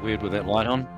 Weird with that light on.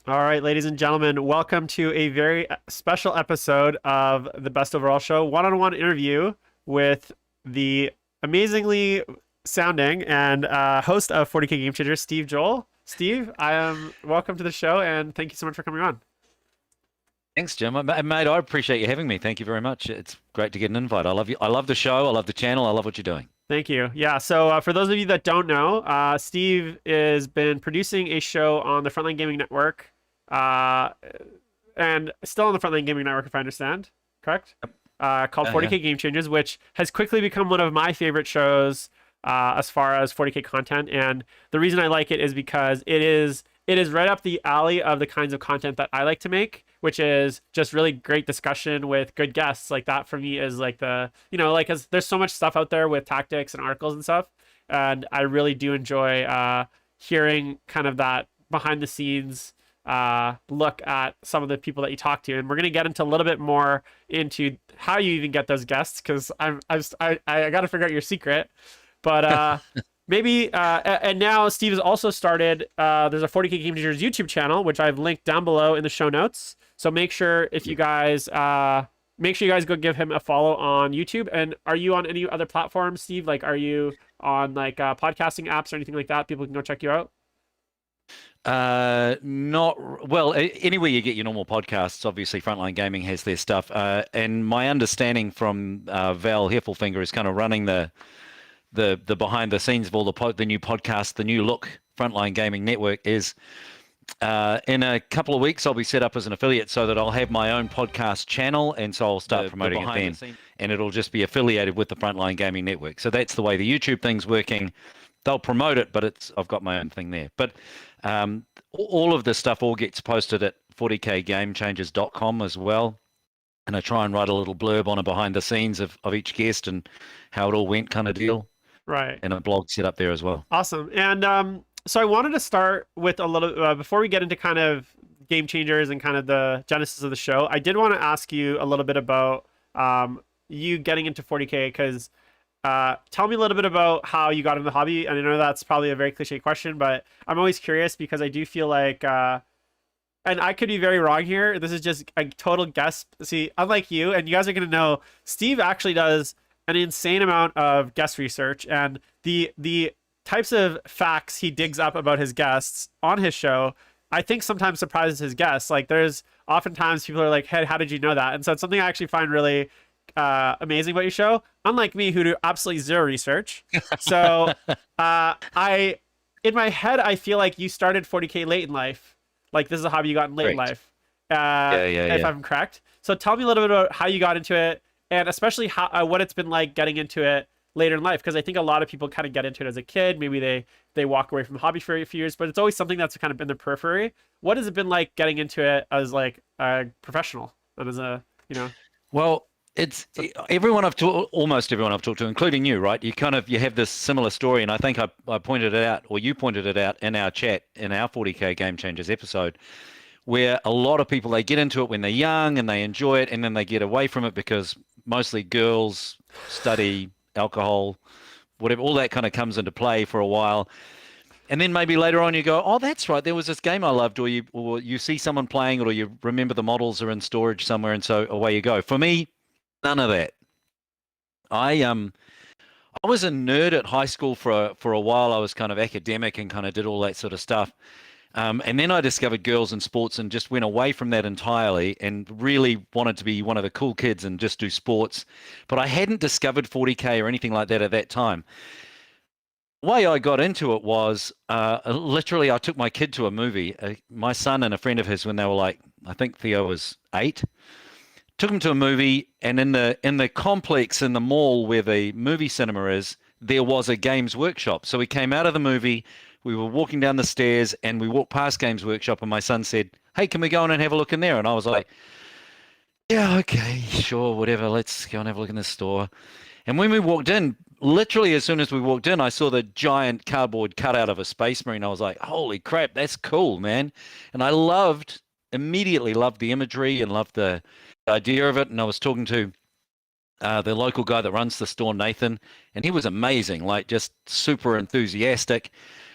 All right, ladies and gentlemen, welcome to a very special episode of the Best Overall Show, one-on-one interview with the amazingly sounding and host of 40K Game Changers, Steve Joll. Steve, I am welcome to the show, and thank you so much for coming on. Thanks, Jim. Mate, I appreciate you having me. Thank you very much. It's great to get an invite. I love you. I love the show. I love the channel. I love what you're doing. Thank you. Yeah, so for those of you that don't know, Steve has been producing a show on the Frontline Gaming Network, uh, and still on the Frontline Gaming Network, if I understand, correct? Called Yeah. 40K Game Changers, which has quickly become one of my favorite shows as far as 40K content. And the reason I like it is because it is right up the alley of the kinds of content that I like to make, which is just really great discussion with good guests. Like that for me is like like 'cause there's so much stuff out there with tactics and articles and stuff, and I really do enjoy hearing kind of that behind the scenes look at some of the people that you talk to. And we're gonna get into a little bit more into how you even get those guests, because I got to figure out your secret. But maybe and now Steve has also started. There's a 40K Game Changers YouTube channel, which I've linked down below in the show notes. So make sure if you guys go give him a follow on YouTube. And are you on any other platforms, Steve? Like, are you on like podcasting apps or anything like that? People can go check you out. Not well. Anywhere you get your normal podcasts, obviously Frontline Gaming has their stuff. And my understanding from Val Heffelfinger is kind of running the behind the scenes of all the new podcast, the new look Frontline Gaming Network is. In a couple of weeks, I'll be set up as an affiliate so that I'll have my own podcast channel, and so I'll start promoting it then, and it'll just be affiliated with the Frontline Gaming Network. So that's the way the YouTube thing's working. They'll promote it, but I've got my own thing there. But all of this stuff all gets posted at 40kgamechangers.com as well. And I try and write a little blurb on a behind the scenes of each guest and how it all went kind of deal. Right. And a blog set up there as well. Awesome. And so I wanted to start with a little before we get into kind of Game Changers and kind of the genesis of the show. I did want to ask you a little bit about you getting into 40K, because tell me a little bit about how you got into the hobby. And I know that's probably a very cliche question, but I'm always curious because I do feel like, and I could be very wrong here, this is just a total guess. See, unlike you, and you guys are going to know, Steve actually does an insane amount of guest research, and the types of facts he digs up about his guests on his show, I think sometimes surprises his guests. Like there's oftentimes people are like, hey, how did you know that? And so it's something I actually find really amazing about your show, unlike me, who do absolutely zero research. So I in my head I feel like you started 40K late in life. Like this is a hobby you got in late in life. If I'm correct. So tell me a little bit about how you got into it, and especially how what it's been like getting into it later in life, because I think a lot of people kind of get into it as a kid. Maybe they walk away from the hobby for a few years, but it's always something that's kind of in the periphery. What has it been like getting into it as like a professional and as a Well, it's almost everyone I've talked to, including you, right? You have this similar story, and I think I pointed it out, or you pointed it out in our chat in our 40K Game Changers episode, where a lot of people, they get into it when they're young and they enjoy it, and then they get away from it because mostly girls, study, alcohol, whatever, all that kind of comes into play for a while. And then maybe later on you go, oh, that's right, there was this game I loved, or you see someone playing it, or you remember the models are in storage somewhere, and so away you go. For me, none of that. I was a nerd at high school for a while. I was kind of academic and kind of did all that sort of stuff. And then I discovered girls in sports and just went away from that entirely and really wanted to be one of the cool kids and just do sports. But I hadn't discovered 40K or anything like that at that time. The way I got into it was literally I took my kid to a movie. My son and a friend of his, when they were like, I think Theo was 8, took him to a movie, and in the complex in the mall where the movie cinema is, there was a Games Workshop. So we came out of the movie, we were walking down the stairs, and we walked past Games Workshop, and my son said, hey, can we go in and have a look in there? And I was like, yeah, okay, sure, whatever, let's go and have a look in this store. And when we walked in, literally as soon as we walked in, I saw the giant cardboard cutout of a Space Marine. I was like, holy crap, that's cool, man. And I immediately loved the imagery and loved the idea of it. And I was talking to the local guy that runs the store, Nathan, and he was amazing, like just super enthusiastic.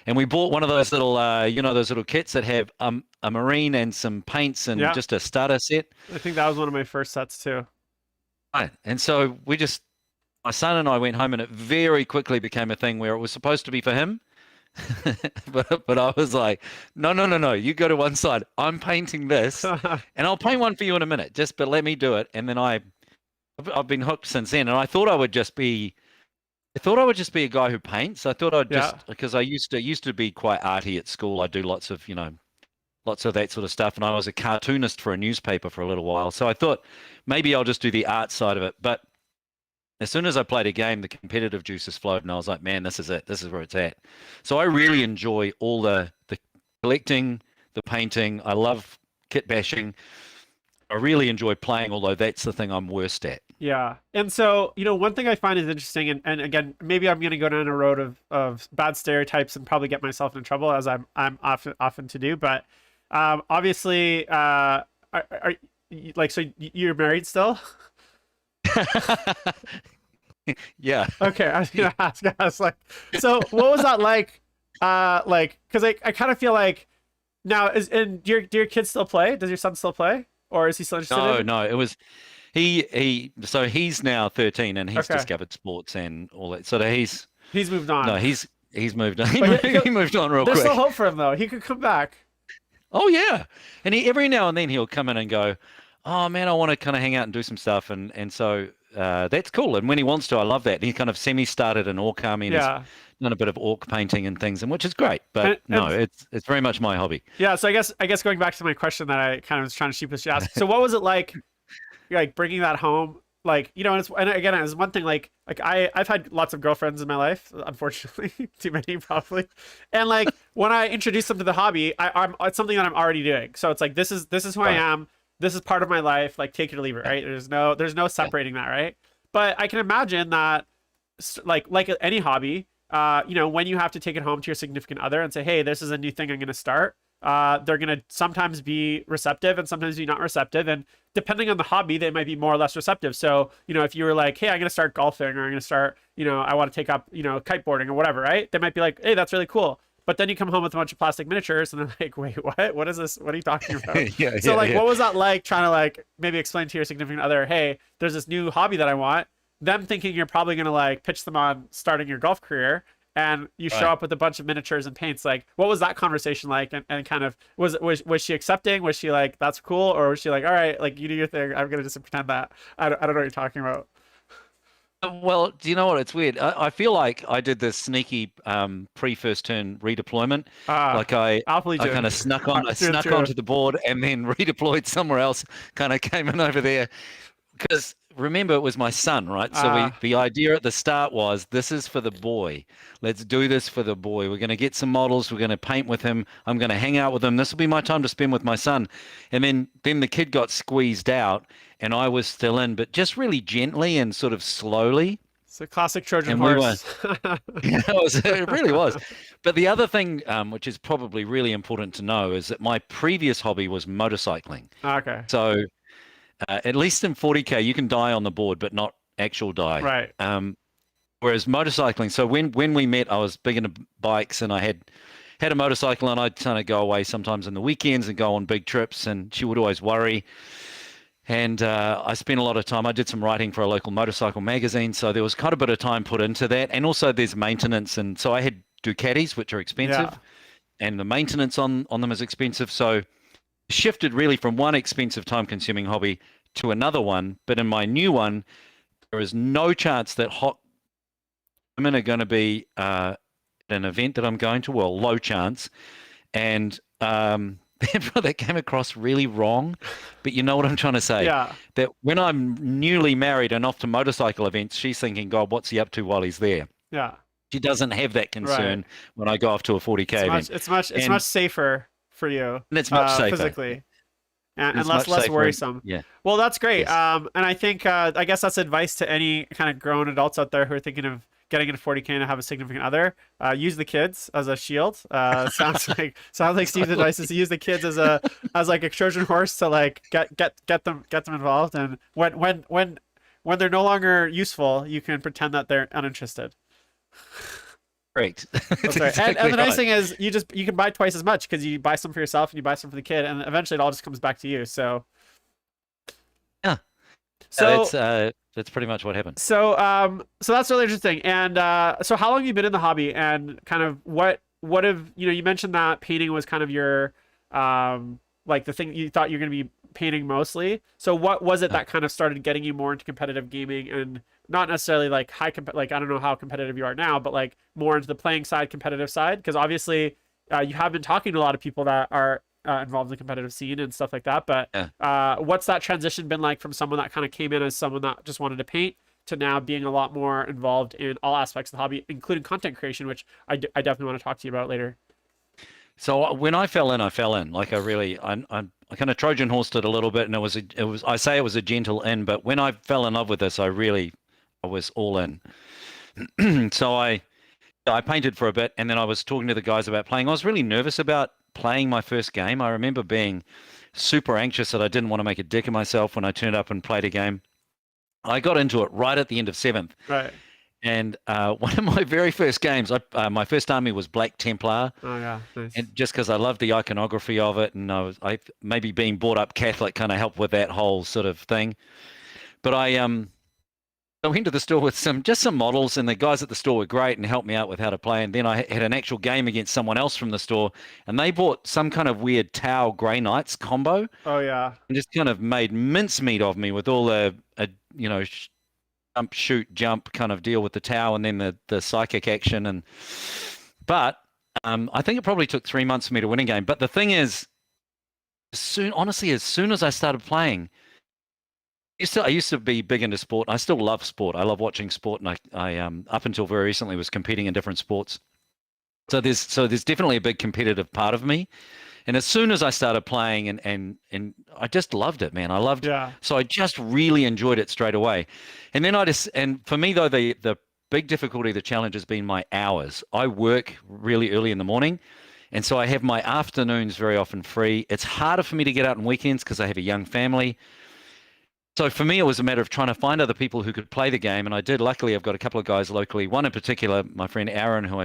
And we bought one of those little, those little kits that have a marine and some paints and Yeah, just a starter set. I think that was one of my first sets too. Right. And so my son and I went home, and it very quickly became a thing where it was supposed to be for him. But I was like, no, no, no, no. You go to one side. I'm painting this, and I'll paint one for you in a minute. But let me do it. And then I've been hooked since then. And I thought I would just be a guy who paints. I thought Yeah. because I used to be quite arty at school. I do lots of that sort of stuff. And I was a cartoonist for a newspaper for a little while. So I thought maybe I'll just do the art side of it. But as soon as I played a game, the competitive juices flowed, and I was like, man, this is it. This is where it's at. So I really enjoy all the collecting, the painting. I love kit bashing. I really enjoy playing, although that's the thing I'm worst at. Yeah. And so, one thing I find is interesting, and again, maybe I'm going to go down a road of bad stereotypes and probably get myself in trouble, as I'm often to do. But obviously, are like, so you're married still? Yeah. Okay, I was gonna ask. I was like, so what was that like? Because I kind of feel like now do your kids still play? Does your son still play, or is he still interested No, in? no, it was so he's now 13 and he's Okay, discovered sports and all that. So he's moved on. he's moved on. But He moved on real there's still quick. hope for him though. He could come back. Oh yeah. And every now and then he'll come in and go, "Oh man, I want to kind of hang out and do some stuff." And so that's cool. And when he wants to, I love that. He kind of semi-started an orc army and has Yeah, done a bit of orc painting and things, and which is great. But no, and it's very much my hobby. yeah. So I guess going back to my question that I kind of was trying to sheepishly ask. So what was it like bringing that home? Like, and again, it's one thing, like I've had lots of girlfriends in my life, unfortunately, too many probably. And like when I introduce them to the hobby, it's something that I'm already doing. So it's like this is who I Right. am. This is part of my life. Like take it or leave it, right? There's no Yeah. separating that, right? But I can imagine that like any hobby, when you have to take it home to your significant other and say, hey, this is a new thing I'm going to start. They're going to sometimes be receptive and sometimes be not receptive. And depending on the hobby, they might be more or less receptive. So, if you were like, hey, I'm going to start golfing, or I'm going to start, I want to take up, kiteboarding or whatever, right? They might be like, hey, that's really cool. But then you come home with a bunch of plastic miniatures and they're like, wait, what? What is this? What are you talking about? Yeah, So yeah, like, yeah. what was that like trying to like maybe explain to your significant other, hey, there's this new hobby that I want, them thinking you're probably going to like pitch them on starting your golf career, and you show Right. up with a bunch of miniatures and paints. Like, what was that conversation like? And kind of was she accepting? Was she like, that's cool? Or was she like, all right, like you do your thing, I'm gonna just pretend that I don't know what you're talking about? Well, do you know what? It's weird. I feel like I did this sneaky pre-first turn redeployment. Ah, Like I Alpha I Legion. kind of I True, snuck true. onto the board and then redeployed somewhere else. Kind of came in over there because remember it was my son, right? So Ah, the idea at the start was this is for the boy. Let's do this for the boy. We're going to get some models. We're going to paint with him. I'm going to hang out with him. This will be my time to spend with my son. And then the kid got squeezed out, and I was still in, but just really gently and sort of slowly. it's a classic Trojan And we were, horse. it really was. But the other thing, which is probably really important to know, is that my previous hobby was motorcycling. Okay, So at least in 40K, you can die on the board, but not actual die. right. Whereas motorcycling, so when we met, I was big into bikes, and I had a motorcycle, and I'd kind of go away sometimes in the weekends and go on big trips, and she would always worry. And I spent a lot of time. I did some writing for a local motorcycle magazine, so there was quite a bit of time put into that. And also, there's maintenance, and so I had Ducatis, which are Yeah, expensive, and the maintenance on them is expensive. So shifted really from one expensive, time-consuming hobby to another one. But in my new one, there is no chance that hot women are going to be at an event that I'm going to. Well, low chance, and that came across really wrong. But you know what I'm trying to say? yeah, That when I'm newly married and off to motorcycle events, she's thinking, God, what's he up to while he's there? yeah. She doesn't have that Right. concern when I go off to a 40K event. It's And, much safer for you, and it's much safer. physically, and It's less much less safer. worrisome. Yeah. Well, that's great. Yes. And I think I guess that's advice to any kind of grown adults out there who are thinking of getting into 40K and have a significant other. Use the kids as a shield. Sounds like Steve's advice is to use the kids as like a Trojan horse to like get them involved. And when when they're no longer useful, you can pretend that they're uninterested. Correct. That's right. And the nice thing is you can buy twice as much because you buy some for yourself and you buy some for the kid, and eventually it all just comes back to you. So Yeah. so That's pretty much what happened. so that's really interesting. And so how long have you been in the hobby, and kind of what have you mentioned that painting was kind of your like the thing you thought you're going to be painting mostly. So what was it that kind of started getting you more into competitive gaming, and not necessarily like like I don't know how competitive you are now, but like more into the playing side, competitive side? Because obviously you have been talking to a lot of people that are involved in the competitive scene and stuff like that. But what's that transition been like from someone that kind of came in as someone that just wanted to paint to now being a lot more involved in all aspects of the hobby, including content creation, which I definitely want to talk to you about later. So when I fell in, I fell in. Like I kind of Trojan horsed it a little bit, and I say it was a gentle in, but when I fell in love with this, I was all in. So I painted for a bit, and then I was talking to the guys about playing. I was really nervous about playing my first game. I remember being super anxious that I didn't want to make a dick of myself when I turned up and played a game. I got into it right at the end of 7th. Right. And one of my very first games, my first army was Black Templar. Oh yeah, nice. And just because I loved the iconography of it, and I maybe being brought up Catholic kind of helped with that whole sort of thing. But I went to the store with some models, and the guys at the store were great and helped me out with how to play. And then I had an actual game against someone else from the store, and they bought some kind of weird Tau Grey Knights combo. Oh yeah. And just kind of made mincemeat of me with all the jump, shoot, jump kind of deal with the Tau, and then the psychic action. But I think it probably took 3 months for me to win a game. But the thing is, as soon as I started playing, I used to be big into sport. I still love sport. I love watching sport, and I up until very recently was competing in different sports. So there's definitely a big competitive part of me. And as soon as I started playing, and I just loved it, man. So I just really enjoyed it straight away. And then and for me though, the big difficulty, the challenge has been my hours. I work really early in the morning, and so I have my afternoons very often free. It's harder for me to get out on weekends because I have a young family. So for me, it was a matter of trying to find other people who could play the game, and I did. Luckily, I've got a couple of guys locally. One in particular, my friend Aaron, who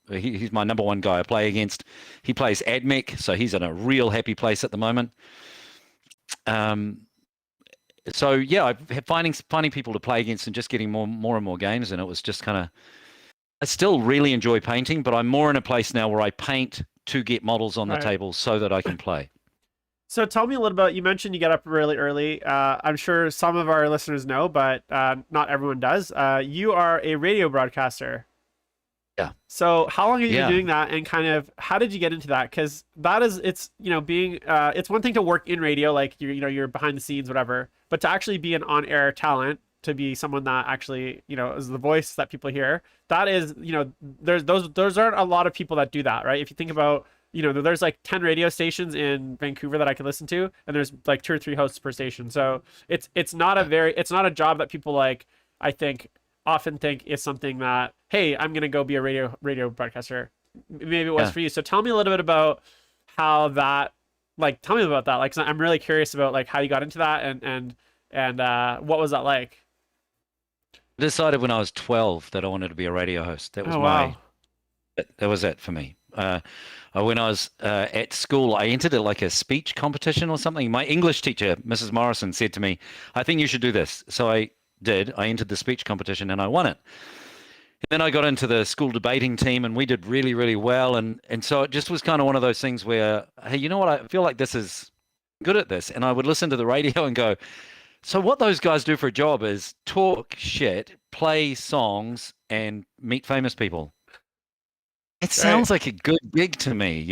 he's my number one guy I play against. He plays AdMech, so he's in a real happy place at the moment. So yeah, finding people to play against and just getting more and more games, and it was just kind of. I still really enjoy painting, but I'm more in a place now where I paint to get models on the table so that I can play. So tell me a little about, you mentioned you get up really early. I'm sure some of our listeners know, but not everyone does. You are a radio broadcaster. Yeah. So how long have you been doing that, and kind of how did you get into that? Because it's being it's one thing to work in radio, like you're behind the scenes, whatever, but to actually be an on-air talent, to be someone that actually is the voice that people hear, that is there's those aren't a lot of people that do that, right? If you think about there's like 10 radio stations in Vancouver that I can listen to, and there's like 2 or 3 hosts per station. So it's not a job that people often think is something that, hey, I'm gonna go be a radio broadcaster. Maybe it was for you. So tell me a little bit about how that, tell me about that. Like, 'cause I'm really curious about like how you got into that, and what was that like? I decided when I was 12 that I wanted to be a radio host. That was that was it for me. When I was at school, I entered a speech competition or something. My English teacher, Mrs. Morrison, said to me, I think you should do this. So I did. I entered the speech competition and I won it. And then I got into the school debating team, and we did really, really well. And so it just was kind of one of those things where, hey, you know what? I feel like this is good at this. And I would listen to the radio and go, so what those guys do for a job is talk shit, play songs, and meet famous people. It sounds like a good gig to me,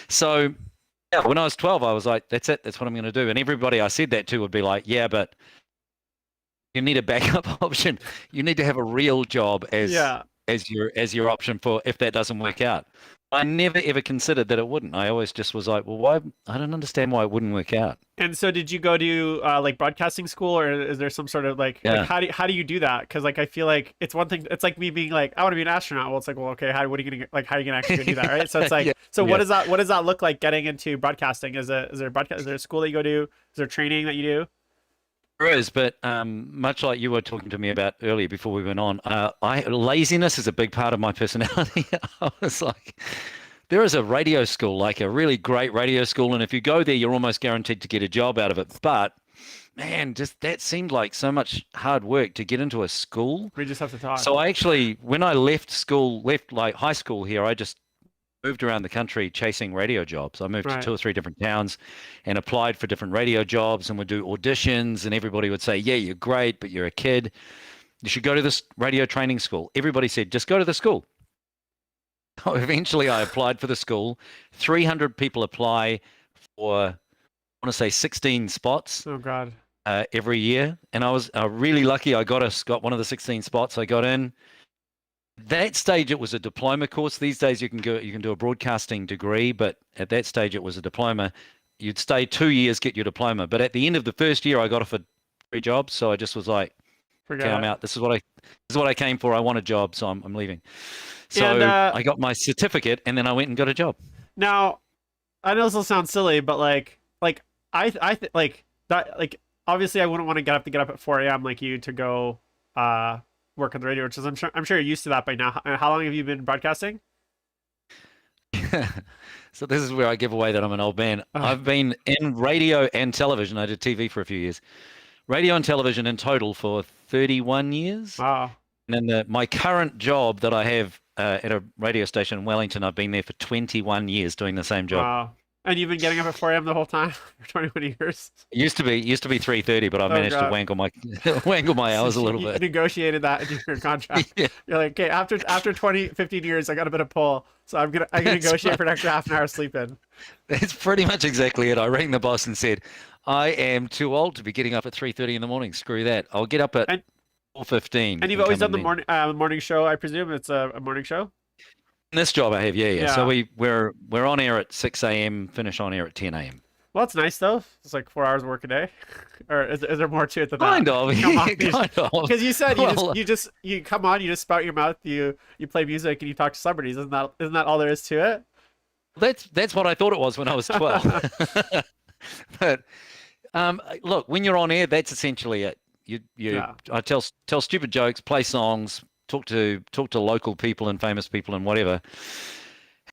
So yeah, when I was 12, I was like, that's it. That's what I'm going to do. And everybody I said that to would be like, yeah, but you need a backup option. You need to have a real job as your option for if that doesn't work out. I never ever considered that it wouldn't. I always just was like, well, why? I don't understand why it wouldn't work out. And so did you go to like broadcasting school, or is there some sort of like how do you do that? Because like I feel like it's one thing. It's like me being like, I want to be an astronaut. Well, it's like, well, okay, how are you gonna actually do that, right? So it's like, what does that look like getting into broadcasting? Is there a school that you go to? Is there training that you do? There is, but much like you were talking to me about earlier before we went on, laziness is a big part of my personality. I was like, there is a radio school, like a really great radio school, and if you go there, you're almost guaranteed to get a job out of it. But man, just that seemed like so much hard work to get into a school. We just have to talk. So I actually, when I left school, left like high school here, I just moved around the country chasing radio jobs. I moved to Right. 2 or 3 different towns and applied for different radio jobs and would do auditions, and everybody would say, "Yeah, you're great, but you're a kid. You should go to this radio training school." Everybody said, "Just go to the school." Eventually, I applied for the school. 300 people apply for, I want to say 16 spots Oh God. every year, and I was really lucky. I got one of the 16 spots. I got in. That stage, it was a diploma course. These days, you can do a broadcasting degree, but at that stage, it was a diploma. You'd stay 2 years, get your diploma. But at the end of the first year, I got offered 3 jobs, so I just was like, Forget "Okay, I'm it. out. This is what I came for. I want a job, so I'm leaving." So And I got my certificate, and then I went and got a job. now I know this will sound silly, but like that, like obviously I wouldn't want to get up at 4 a.m. like you to go work on the radio, which is I'm sure you're used to that by now. How long have you been broadcasting? So this is where I give away that I'm an old man. I've been in radio and television. I did TV for a few years. Radio and television in total for 31 years. Wow. And then my current job that I have at a radio station in Wellington, I've been there for 21 years doing the same job. Wow. And you've been getting up at 4 a.m. the whole time for 21 years. It used to be 3:30, but I managed to God. wangle my hours a little You bit. negotiated that into your contract. Yeah, You're like, okay, after 20, 15 years, I got a bit of pull, so I can That's negotiate for right. an extra half an hour sleep in. That's pretty much exactly it. I rang the boss and said, "I am too old to be getting up at 3:30 in the morning. Screw that. I'll get up at And 4:15 and you've always come done in the then." morning show, I presume it's a morning show. This job I have, yeah. So Yeah. we're on air at 6 a.m., finish on air at 10 a.m. Well, it's nice though. It's like 4 hours of work a day, or is there more to it than that? Kind of, Come on, yeah, kind of. because you said Well, you come on, you just spout your mouth, you play music and you talk to celebrities. Isn't that all there is to it? that's what I thought it was when I was 12. But look, when you're on air, that's essentially it. Yeah. I tell stupid jokes, play songs, talk to local people and famous people and whatever.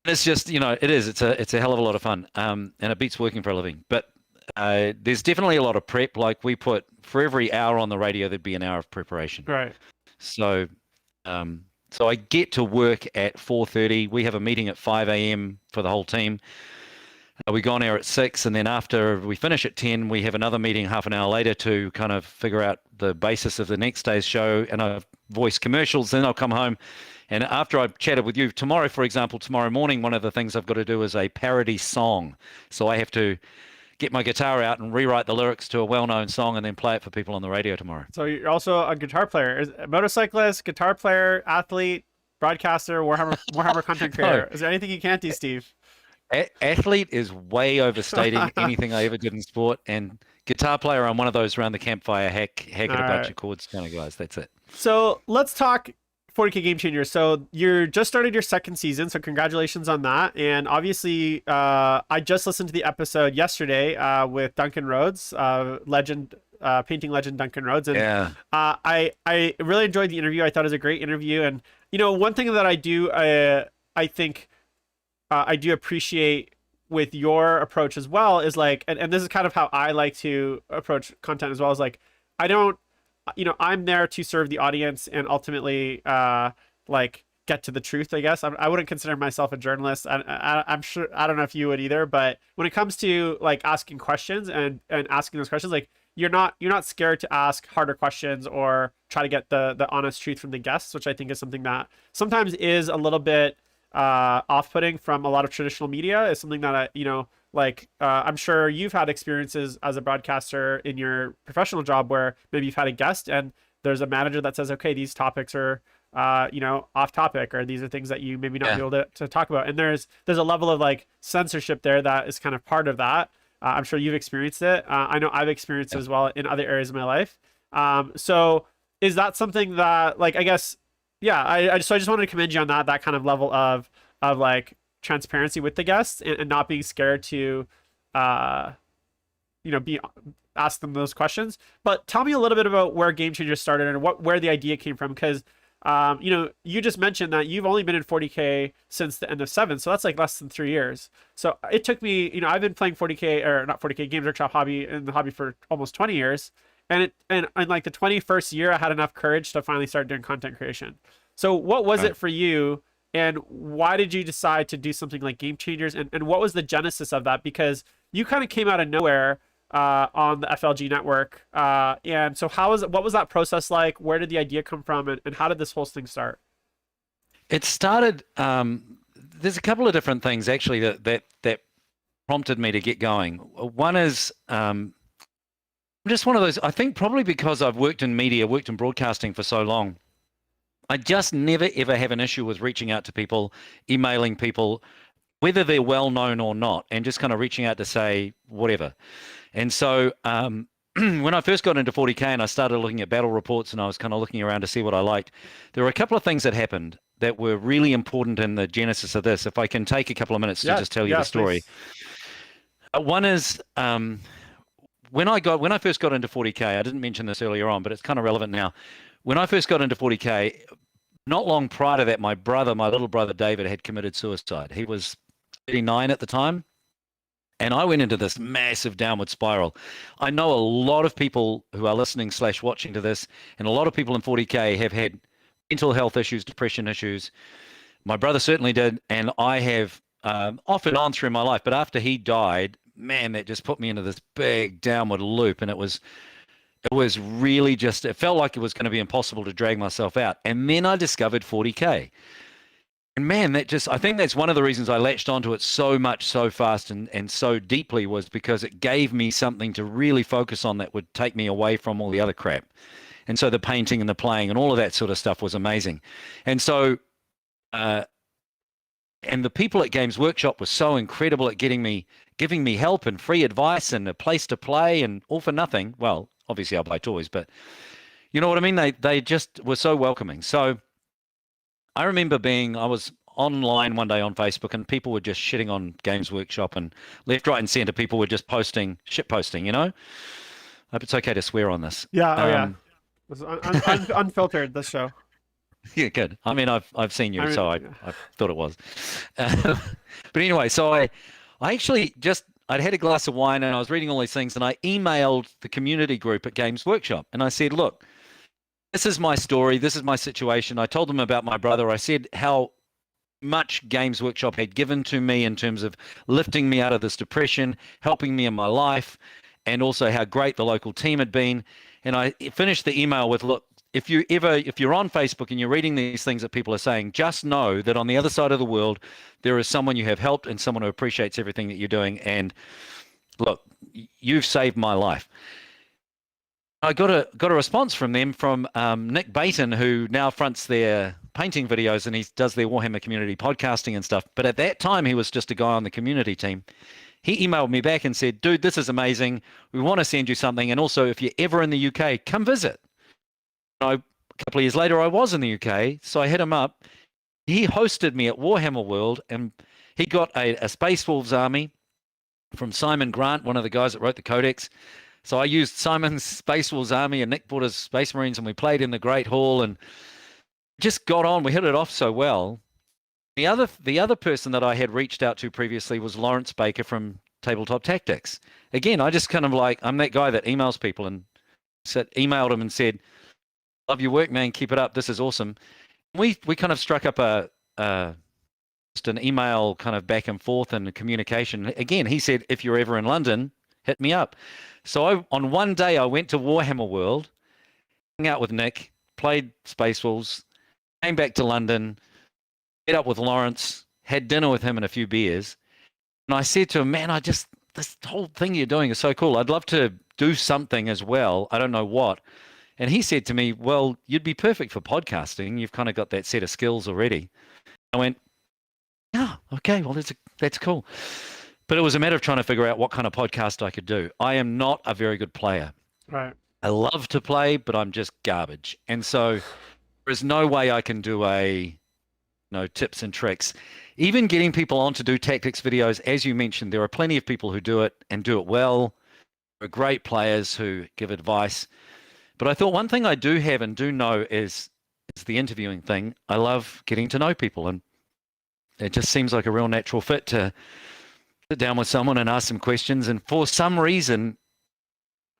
And it's just, it's a hell of a lot of fun. And it beats working for a living. But there's definitely a lot of prep. Like for every hour on the radio, there'd be an hour of preparation. Right. So so I get to work at 4:30. We have a meeting at 5 a.m. for the whole team. We go on air at 6, and then after we finish at 10, we have another meeting half an hour later to kind of figure out the basis of the next day's show, and I voice commercials. Then I'll come home, and after I've chatted with you tomorrow, for example, tomorrow morning, one of the things I've got to do is a parody song. So I have to get my guitar out and rewrite the lyrics to a well-known song and then play it for people on the radio tomorrow. So you're also a guitar player, a motorcyclist, guitar player, athlete, broadcaster, Warhammer content creator. Is there anything you can't do, Steve? Athlete is way overstating anything I ever did in sport, and guitar player, I'm one of those around the campfire hack it a bunch of chords kind of guys. That's it. So let's talk 40K Game Changers. So you're just started your second season, so congratulations on that. And obviously, I just listened to the episode yesterday with Duncan Rhodes, legend, painting legend Duncan Rhodes, and Yeah. I really enjoyed the interview. I thought it was a great interview, and one thing that I do, I think I do appreciate with your approach as well is like, and this is kind of how I like to approach content as well, is like, I don't, I'm there to serve the audience and ultimately like get to the truth, I guess. I wouldn't consider myself a journalist. I'm sure, I don't know if you would either, but when it comes to like asking questions and asking those questions, like you're not scared to ask harder questions or try to get the honest truth from the guests, which I think is something that sometimes is a little bit off-putting from a lot of traditional media. Is something that I'm sure you've had experiences as a broadcaster in your professional job where maybe you've had a guest and there's a manager that says, okay, these topics are off topic, or these are things that you maybe not be able to talk about, and there's a level of like censorship there that is kind of part of that. I'm sure you've experienced it. I know I've experienced it as well in other areas of my life. So is that something that, like, I guess, yeah, I just wanted to commend you on that kind of level of like transparency with the guests and not being scared to, be ask them those questions. But tell me a little bit about where Game Changers started and where the idea came from, because you just mentioned that you've only been in 40K since the end of 7, so that's like less than 3 years. So it took me, I've been playing 40K, or not 40K, Games Workshop hobby, in the hobby for almost 20 years. And like the 21st year, I had enough courage to finally start doing content creation. So what was it for you, and why did you decide to do something like Game Changers, and what was the genesis of that? Because you kind of came out of nowhere on the FLG network. And so what was that process like? Where did the idea come from, and how did this whole thing start? It started, there's a couple of different things actually that prompted me to get going. One is, I'm just one of those, I think probably because I've worked in media, worked in broadcasting for so long, I just never ever have an issue with reaching out to people, emailing people, whether they're well known or not, and just kind of reaching out to say whatever. And so when I first got into 40K and I started looking at battle reports and I was kind of looking around to see what I liked, there were a couple of things that happened that were really important in the genesis of this. If I can take a couple of minutes to just tell you the story. One is when I first got into 40K, I didn't mention this earlier on, but it's kind of relevant now. When I first got into 40K, not long prior to that, my little brother David, had committed suicide. He was 39 at the time. And I went into this massive downward spiral. I know a lot of people who are listening / watching to this, and a lot of people in 40K have had mental health issues, depression issues. My brother certainly did, and I have off and on through my life. But after he died, man, that just put me into this big downward loop, and it was really just, it felt like it was going to be impossible to drag myself out. And then I discovered 40K. And man, I think that's one of the reasons I latched onto it so much, so fast, and so deeply, was because it gave me something to really focus on that would take me away from all the other crap. And so the painting and the playing and all of that sort of stuff was amazing. And so, and the people at Games Workshop were so incredible at giving me help and free advice and a place to play, and all for nothing. Well, obviously I'll buy toys, but you know what I mean? They just were so welcoming. So I remember I was online one day on Facebook, and people were just shitting on Games Workshop, and left, right, and center, people were just shit posting, I hope it's okay to swear on this. Yeah, It was unfiltered, this show. Yeah, good. I mean, I've seen you, so I thought it was. But anyway, so I actually I'd had a glass of wine, and I was reading all these things, and I emailed the community group at Games Workshop, and I said, look, this is my story. This is my situation. I told them about my brother. I said how much Games Workshop had given to me in terms of lifting me out of this depression, helping me in my life, and also how great the local team had been. And I finished the email with, look, if you're on Facebook and you're reading these things that people are saying, just know that on the other side of the world, there is someone you have helped and someone who appreciates everything that you're doing. And look, you've saved my life. I got a response from them from Nick Baton, who now fronts their painting videos, and he does their Warhammer community podcasting and stuff. But at that time, he was just a guy on the community team. He emailed me back and said, dude, this is amazing. We want to send you something. And also, if you're ever in the UK, come visit. A couple of years later, I was in the UK, so I hit him up. He hosted me at Warhammer World, and he got a Space Wolves army from Simon Grant, one of the guys that wrote the Codex. So I used Simon's Space Wolves army, and Nick brought his Space Marines, and we played in the Great Hall, and just got on. We hit it off so well. The other person that I had reached out to previously was Lawrence Baker from Tabletop Tactics. Again, I just kind of I'm that guy that emails people, and emailed him and said, love your work, man. Keep it up. This is awesome. We kind of struck up just an email kind of back and forth and communication. Again, he said, if you're ever in London, hit me up. So on one day, I went to Warhammer World, hung out with Nick, played Space Wolves, came back to London, met up with Lawrence, had dinner with him and a few beers. And I said to him, man, this whole thing you're doing is so cool. I'd love to do something as well. I don't know what. And he said to me, well, you'd be perfect for podcasting. You've kind of got that set of skills already. I went, oh, okay, well, that's cool. But it was a matter of trying to figure out what kind of podcast I could do. I am not a very good player. Right. I love to play, but I'm just garbage. And so there's no way I can do tips and tricks. Even getting people on to do tactics videos, as you mentioned, there are plenty of people who do it and do it well. are great players who give advice. But I thought one thing I do have and do know is the interviewing thing. I love getting to know people, and it just seems like a real natural fit to sit down with someone and ask some questions. And for some reason,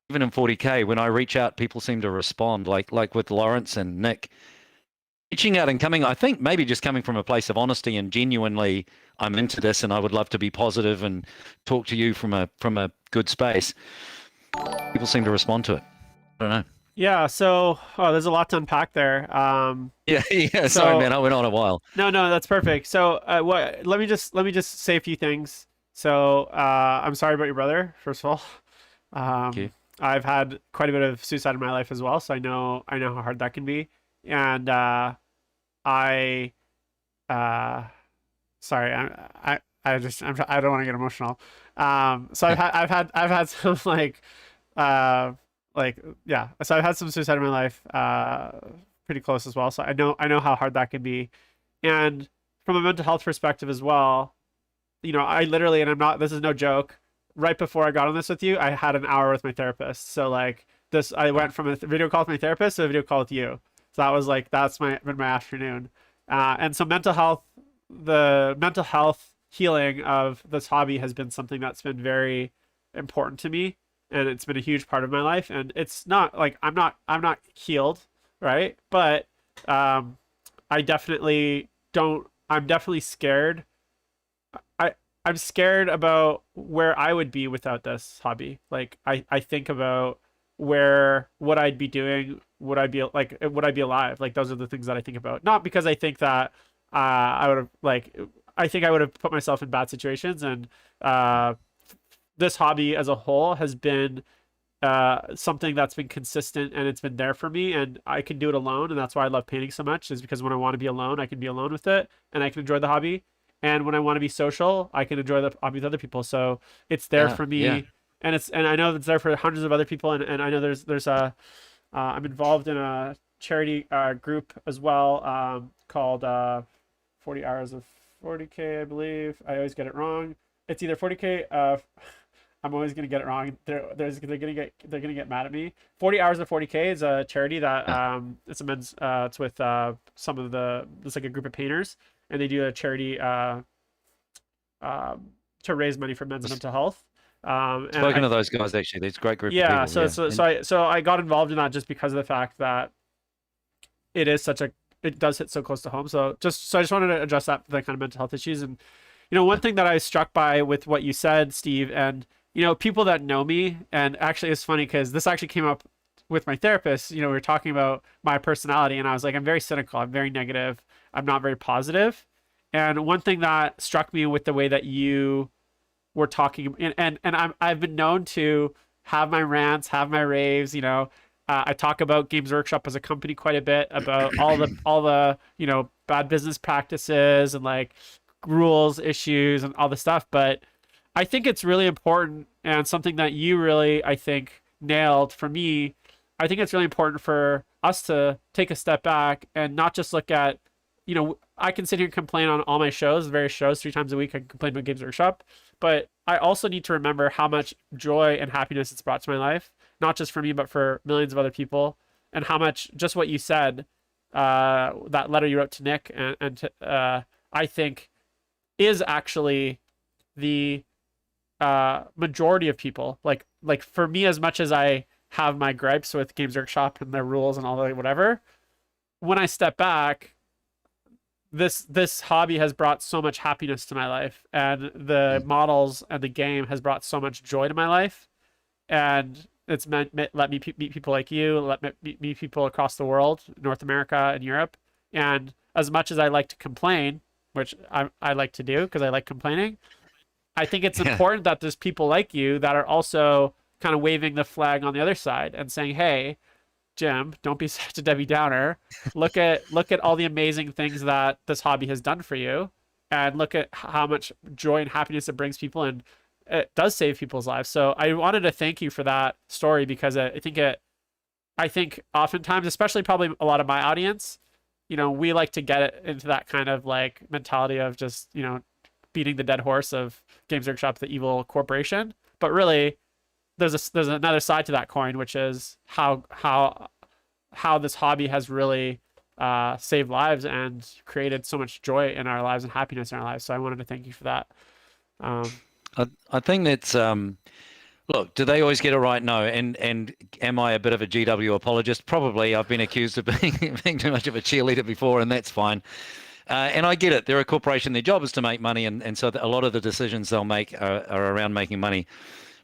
even in 40K, when I reach out, people seem to respond, like with Lawrence and Nick. Reaching out and coming, I think maybe just coming from a place of honesty and genuinely, I'm into this and I would love to be positive and talk to you from a good space. People seem to respond to it. I don't know. Yeah, so there's a lot to unpack there. Yeah, So sorry, man, I went on a while. no, that's perfect. So let me just say a few things. So I'm sorry about your brother, first of all. Thank you. I've had quite a bit of suicide in my life as well, so I know how hard that can be. And I sorry, I don't want to get emotional. So I've had some yeah. So I've had some suicide in my life, pretty close as well. So I know how hard that can be, and from a mental health perspective as well. I literally, and this is no joke. Right before I got on this with you, I had an hour with my therapist. So like this, I went from a video call with my therapist to a video call with you. So that's been my afternoon. And so the mental health healing of this hobby has been something that's been very important to me, and it's been a huge part of my life. And it's not like I'm not healed, right? But I definitely don't. I'm definitely scared. I'm scared about where I would be without this hobby. Like I think about what I'd be doing. Would I be alive? Like those are the things that I think about. Not because I think that I would have I think I would have put myself in bad situations, and this hobby as a whole has been something that's been consistent, and it's been there for me, and I can do it alone, and that's why I love painting so much, is because when I want to be alone, I can be alone with it, and I can enjoy the hobby. And when I want to be social, I can enjoy the hobby with other people. So it's there for me, Yeah. and I know it's there for hundreds of other people, and I know there's a I'm involved in a charity group as well, called 40 hours of 40K, I believe. I always get it wrong. It's either 40K. I'm always gonna get it wrong. They're gonna get mad at me. 40 hours of 40K is a charity that it's with it's like a group of painters, and they do a charity to raise money for men's mental health. Spoken to those guys actually. There's a great group of Yeah, people. so I got involved in that just because of the fact that it does hit so close to home. So I just wanted to address the kind of mental health issues. And one thing that I was struck by with what you said, Steve, and people that know me, and actually it's funny because this actually came up with my therapist. We were talking about my personality, and I was like, I'm very cynical, I'm very negative, I'm not very positive. And one thing that struck me with the way that you were talking, and I've been known to have my rants, have my raves. I talk about Games Workshop as a company quite a bit, about all the bad business practices and like rules issues and all the stuff. But I think it's really important, and something that you really, I think, nailed for me. I think it's really important for us to take a step back and not just look at, I can sit here and complain on all my shows, various shows, 3 times a week. I can complain about Games Workshop, but I also need to remember how much joy and happiness it's brought to my life, not just for me, but for millions of other people, and how much, just what you said, that letter you wrote to Nick, and to, I think is actually the majority of people. Like for me, as much as I have my gripes with Games Workshop and their rules and all that, whatever, when I step back, this hobby has brought so much happiness to my life, and the models and the game has brought so much joy to my life, and it's let me meet people like you, let me meet people across the world, North America and Europe. And as much as I like to complain, which I like to do because I like complaining, I think it's important that there's people like you that are also kind of waving the flag on the other side and saying, hey, Jim, don't be such a Debbie Downer. Look at all the amazing things that this hobby has done for you, and look at how much joy and happiness it brings people, and it does save people's lives. So I wanted to thank you for that story, because I think oftentimes, especially probably a lot of my audience, we like to get it into that kind of like mentality of just, beating the dead horse of Games Workshop, the evil corporation. But really, there's another side to that coin, which is how this hobby has really saved lives and created so much joy in our lives and happiness in our lives. So I wanted to thank you for that. I think that's look, do they always get it right? No. And am I a bit of a GW apologist? Probably. I've been accused of being too much of a cheerleader before, and that's fine. And I get it. They're a corporation. Their job is to make money, and so a lot of the decisions they'll make are around making money.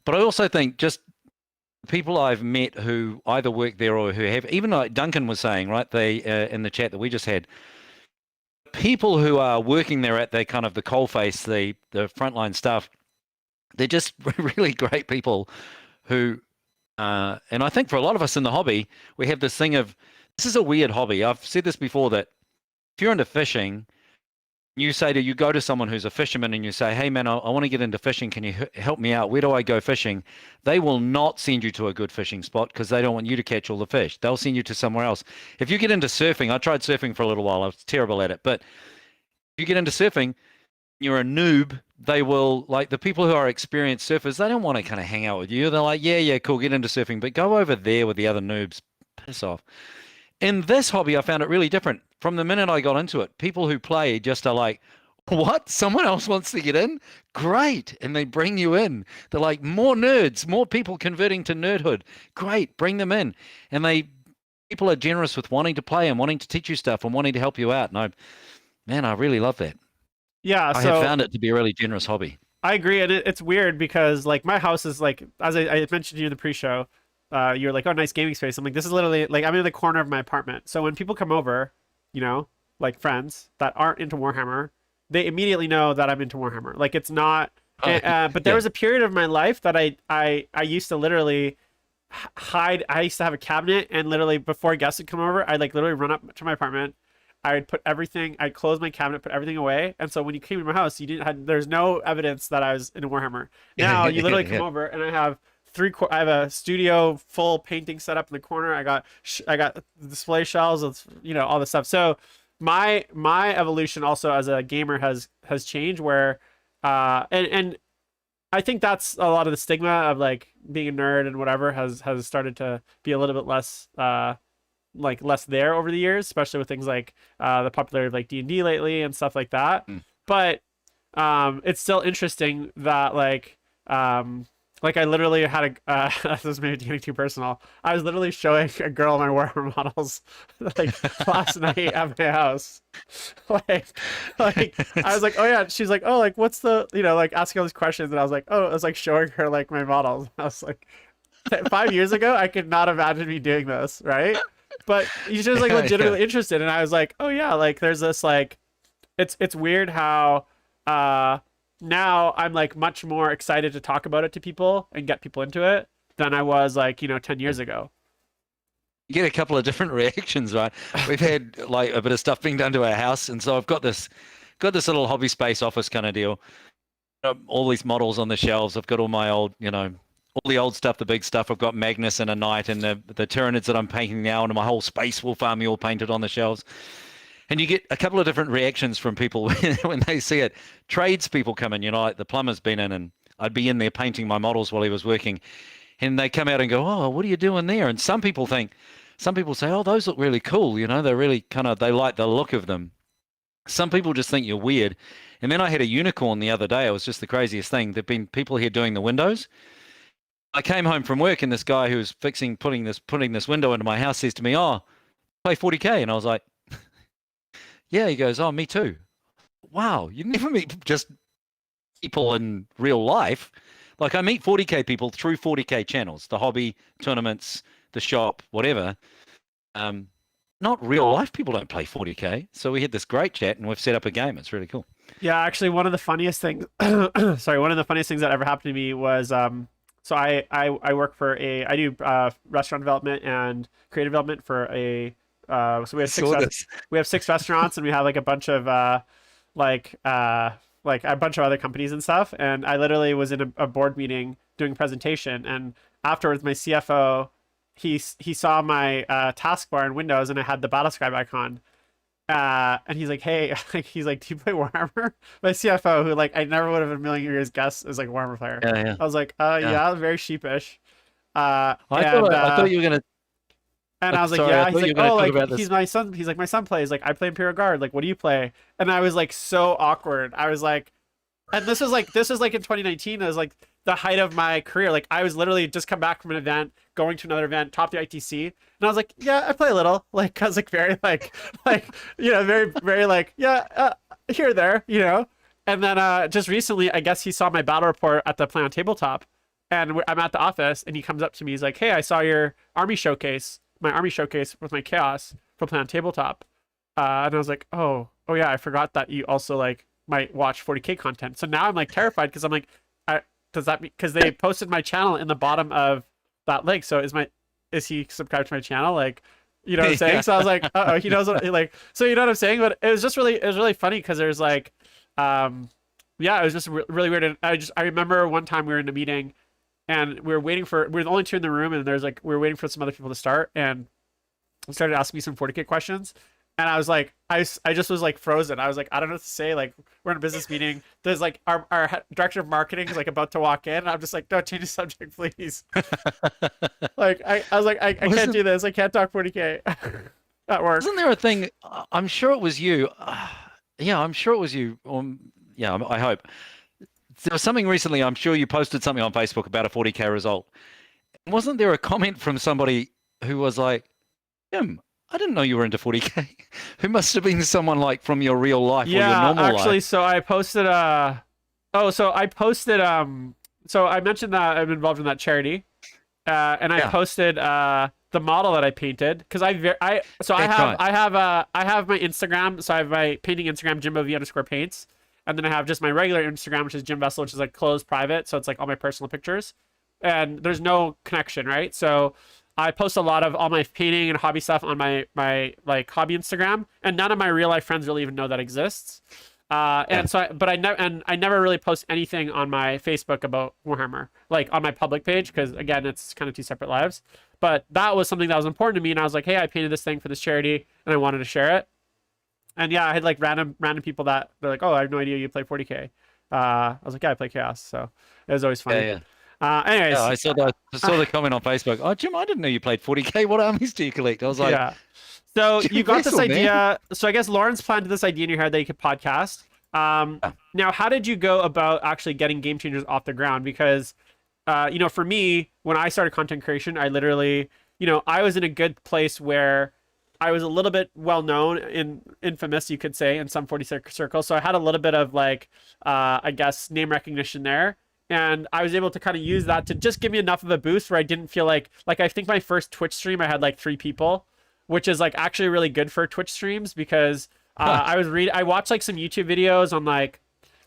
But I also think just people I've met who either work there or who have, even like Duncan was saying, right? They in the chat that we just had, people who are working there at the kind of the coalface, the frontline stuff, they're just really great people who, and I think for a lot of us in the hobby, we have this thing of, this is a weird hobby. I've said this before, that if you're into fishing, you go to someone who's a fisherman and you say, hey man, I want to get into fishing. Can you help me out? Where do I go fishing? They will not send you to a good fishing spot because they don't want you to catch all the fish. They'll send you to somewhere else. If you get into surfing, I tried surfing for a little while. I was terrible at it. But if you get into surfing, you're a noob, they will, like the people who are experienced surfers, they don't want to kind of hang out with you. They're like, yeah, cool, get into surfing, but go over there with the other noobs. Piss off. In this hobby, I found it really different. From the minute I got into it, people who play just are like, what? Someone else wants to get in? Great. And they bring you in. They're like, more nerds, more people converting to nerdhood. Great, bring them in. And people are generous with wanting to play and wanting to teach you stuff and wanting to help you out. And I really love that. Yeah, I have found it to be a really generous hobby. I agree, and it's weird because like my house is like, as I mentioned to you in the pre-show, you're like, oh, nice gaming space. I'm like, this is literally like I'm in the corner of my apartment. So when people come over, like friends that aren't into Warhammer, they immediately know that I'm into Warhammer. Like it's not. But there was a period of my life that I used to literally hide. I used to have a cabinet, and literally before guests would come over, I'd like literally run up to my apartment. I'd put everything, I'd close my cabinet, put everything away. And so when you came to my house, there's no evidence that I was in Warhammer. Now you literally come over and I have I have a studio full painting set up in the corner. I got display shelves with, all this stuff. So my evolution also as a gamer has changed where, and I think that's a lot of the stigma of like being a nerd and whatever has started to be a little bit less, like less there over the years, especially with things like the popularity of like D&D lately and stuff like that. But it's still interesting that like I literally had this is maybe getting too personal. I was literally showing a girl my Warhammer models like last night at my house. like I was like, oh yeah. She's like, oh, like what's the like asking all these questions, and I was like, oh, I was like showing her like my models. I was like, 5 years ago, I could not imagine me doing this, right? But she's just like legitimately interested, and I was like, oh yeah, like there's this like, it's weird how now I'm like much more excited to talk about it to people and get people into it than I was like 10 years ago. You get a couple of different reactions, right? We've had like a bit of stuff being done to our house, and so I've got this little hobby space office kind of deal. All these models on the shelves. I've got all my old, all the old stuff, the big stuff. I've got Magnus and a Knight and the Tyranids that I'm painting now, and my whole Space Wolf army all painted on the shelves. And you get a couple of different reactions from people when they see it. Tradespeople come in, like the plumber's been in, and I'd be in there painting my models while he was working. And they come out and go, oh, what are you doing there? And some people say, oh, those look really cool. They're really they like the look of them. Some people just think you're weird. And then I had a unicorn the other day. It was just the craziest thing. There've been people here doing the windows. I came home from work, and this guy who was putting this window into my house says to me, oh, play 40K. And I was like, yeah. He goes, oh, me too. Wow, you never meet just people in real life. Like I meet 40K people through 40K channels, the hobby, tournaments, the shop, whatever. Not real life people don't play 40K. So we had this great chat, and we've set up a game. It's really cool. Yeah, actually, one of the funniest things, one of the funniest things that ever happened to me was, so I work for I do restaurant development and creative development for so we have 6 restaurants, and we have like a bunch of like a bunch of other companies and stuff. And I literally was in a board meeting doing a presentation, and afterwards my CFO, he saw my taskbar in Windows, and I had the Battlescribe icon. And he's like, hey, he's like, do you play Warhammer? My CFO, who like I never would have in a million years guessed is like a Warhammer player. Yeah, yeah, I was like, yeah. yeah, very sheepish. Uh, I and thought I uh, thought you were gonna. and I was like, Sorry, I yeah. He's thought you like, were gonna oh, talk like about he's this. my son. He's like, my son plays. Like, I play Imperial Guard. Like, what do you play? And I was like, so awkward. I was like, and this was like in 2019. It was like the height of my career. Like, I was literally just come back from an event, going to another event, top the ITC, and I was like, yeah, I play a little. Like, I was like very like very very like yeah, here or there, And then just recently, I guess he saw my battle report at the Play on Tabletop, and I'm at the office, and he comes up to me. He's like, hey, I saw your my army showcase with my chaos for Play on Tabletop. And I was like, oh yeah, I forgot that you also like might watch 40K content. So now I'm like terrified because I'm like, does that mean because they posted my channel in the bottom of that link? So is he subscribed to my channel? Like, you know what I'm saying? Yeah. So I was like, oh, he knows what like. So you know what I'm saying? But it was really funny because there's like, yeah, it was just really weird. And I remember one time we were in a meeting and we were the only two in the room, and there's like we were waiting for some other people to start, and he started asking me some 40K questions. And I was like, I just was like frozen. I was like, I don't know what to say. Like, we're in a business meeting. There's like our director of marketing is like about to walk in. And I'm just like, no, change the subject, please. Like, I was like, I can't do this. I can't talk 40K at work. Wasn't there a thing? I'm sure it was you. Yeah, I'm sure it was you. Yeah, I hope. There was something recently. I'm sure you posted something on Facebook about a 40K result. Wasn't there a comment from somebody who was like, Jim, I didn't know you were into 40K. Who must have been someone like from your real life or your Yeah, normal actually, life. so I posted so I posted so I mentioned that I'm involved in that charity. And I Yeah, posted the model that I painted because that's right. I have my Instagram, so I have my painting Instagram, JimboV_paints, and then I have just my regular Instagram, which is Jim Vessel, which is like closed private, so it's like all my personal pictures, and there's no connection, right? So I post a lot of all my painting and hobby stuff on my like hobby Instagram, and none of my real life friends really even know that exists. Yeah. And I never really post anything on my Facebook about Warhammer, like on my public page, because again, it's kind of two separate lives. But that was something that was important to me, and I was like, hey, I painted this thing for this charity, and I wanted to share it. And yeah, I had like random people that they're like, oh, I have no idea you play 40K. I was like, yeah, I play Chaos, so it was always funny. Yeah, yeah. Anyways, Yeah, I saw the comment on Facebook. Oh, Jim, I didn't know you played 40K. What armies do you collect? I was like, yeah. So you Jim got this Vessel, man. idea. So I guess Lawrence planted this idea in your head that you could podcast. Yeah. Now, how did you go about actually getting Game Changers off the ground? Because, for me, when I started content creation, I literally, I was in a good place where I was a little bit well known infamous, you could say, in some 40 circles. So I had a little bit of like, I guess, name recognition there. And I was able to kind of use that to just give me enough of a boost where I didn't feel like I think my first Twitch stream, I had like 3 people, which is like actually really good for Twitch streams because I watched like some YouTube videos on like,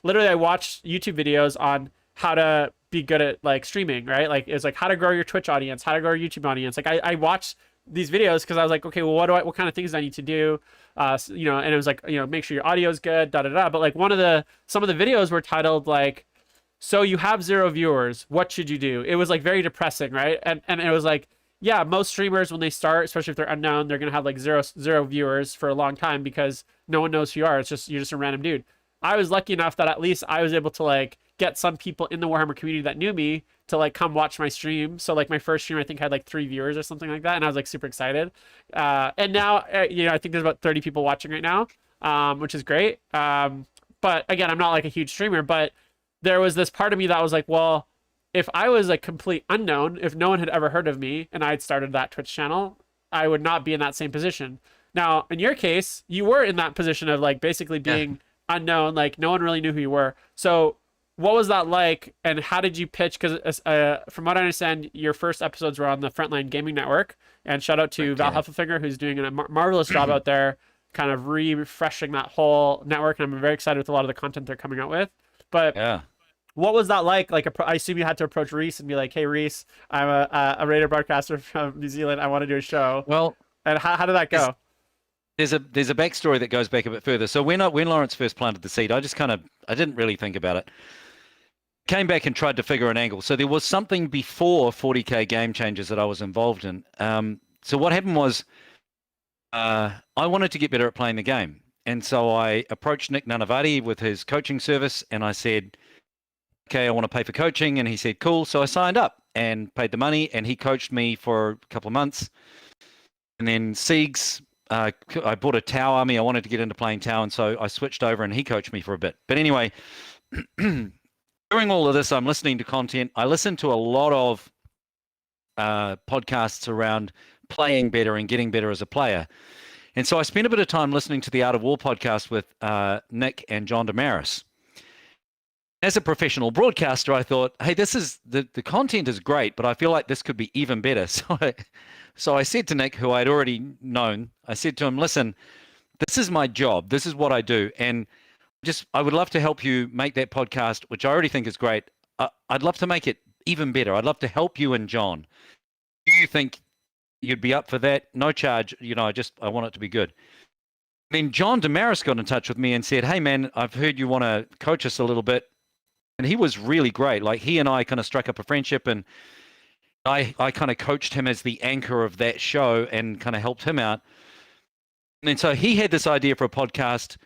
literally I watched YouTube videos on how to be good at like streaming, right? Like it's like how to grow your Twitch audience, how to grow your YouTube audience. Like I watched these videos because I was like, okay, well, what kind of things do I need to do? And it was like, make sure your audio is good, da da da. But like some of the videos were titled like, so you have 0 viewers, what should you do? It was like very depressing, right? And it was like, yeah, most streamers when they start, especially if they're unknown, they're gonna have like zero viewers for a long time because no one knows who you are. You're just a random dude. I was lucky enough that at least I was able to like get some people in the Warhammer community that knew me to like come watch my stream. So like my first stream I think had like 3 viewers or something like that, and I was like super excited. And now I think there's about 30 people watching right now, which is great. But again, I'm not like a huge streamer, but there was this part of me that was like, well, if I was a complete unknown, if no one had ever heard of me and I'd started that Twitch channel, I would not be in that same position. Now, in your case, you were in that position of like basically Yeah. being unknown, like no one really knew who you were. So, what was that like, and how did you pitch? Because from what I understand, your first episodes were on the Frontline Gaming Network. And shout out to Val Yeah. Heffelfinger, who's doing a marvelous job out there, kind of refreshing that whole network. And I'm very excited with a lot of the content they're coming out with. But Yeah. what was that like? Like, I assume you had to approach Reese and be like, "Hey, Reese, I'm a radio broadcaster from New Zealand. I want to do a show." Well, And how did that there's, go? there's a backstory that goes back a bit further. So when Lawrence first planted the seed, I didn't really think about it. Came back and tried to figure an angle. So there was something before 40K Game Changers that I was involved in. So what happened was I wanted to get better at playing the game. And so I approached Nick Nanavati with his coaching service and I said, okay, I want to pay for coaching. And he said, cool. So I signed up and paid the money and he coached me for a couple of months. And then Siegs, I bought a Tau army. I wanted to get into playing Tau. And so I switched over and he coached me for a bit. But anyway, during all of this, I'm listening to content. I listen to a lot of podcasts around playing better and getting better as a player. And so I spent a bit of time listening to the Art of War podcast with Nick and John Damaris. As a professional broadcaster, I thought, hey, this is the content is great, but I feel like this could be even better. So I said to Nick, who I'd already known, I said to him, listen, this is my job. This is what I do. And I would love to help you make that podcast, which I already think is great. I'd love to make it even better. I'd love to help you and John. Do you think you'd be up for that? No charge. I want it to be good. Then John Damaris got in touch with me and said, hey, man, I've heard you want to coach us a little bit. And he was really great. Like he and I kind of struck up a friendship and I kind of coached him as the anchor of that show and kind of helped him out. And then so he had this idea for a podcast,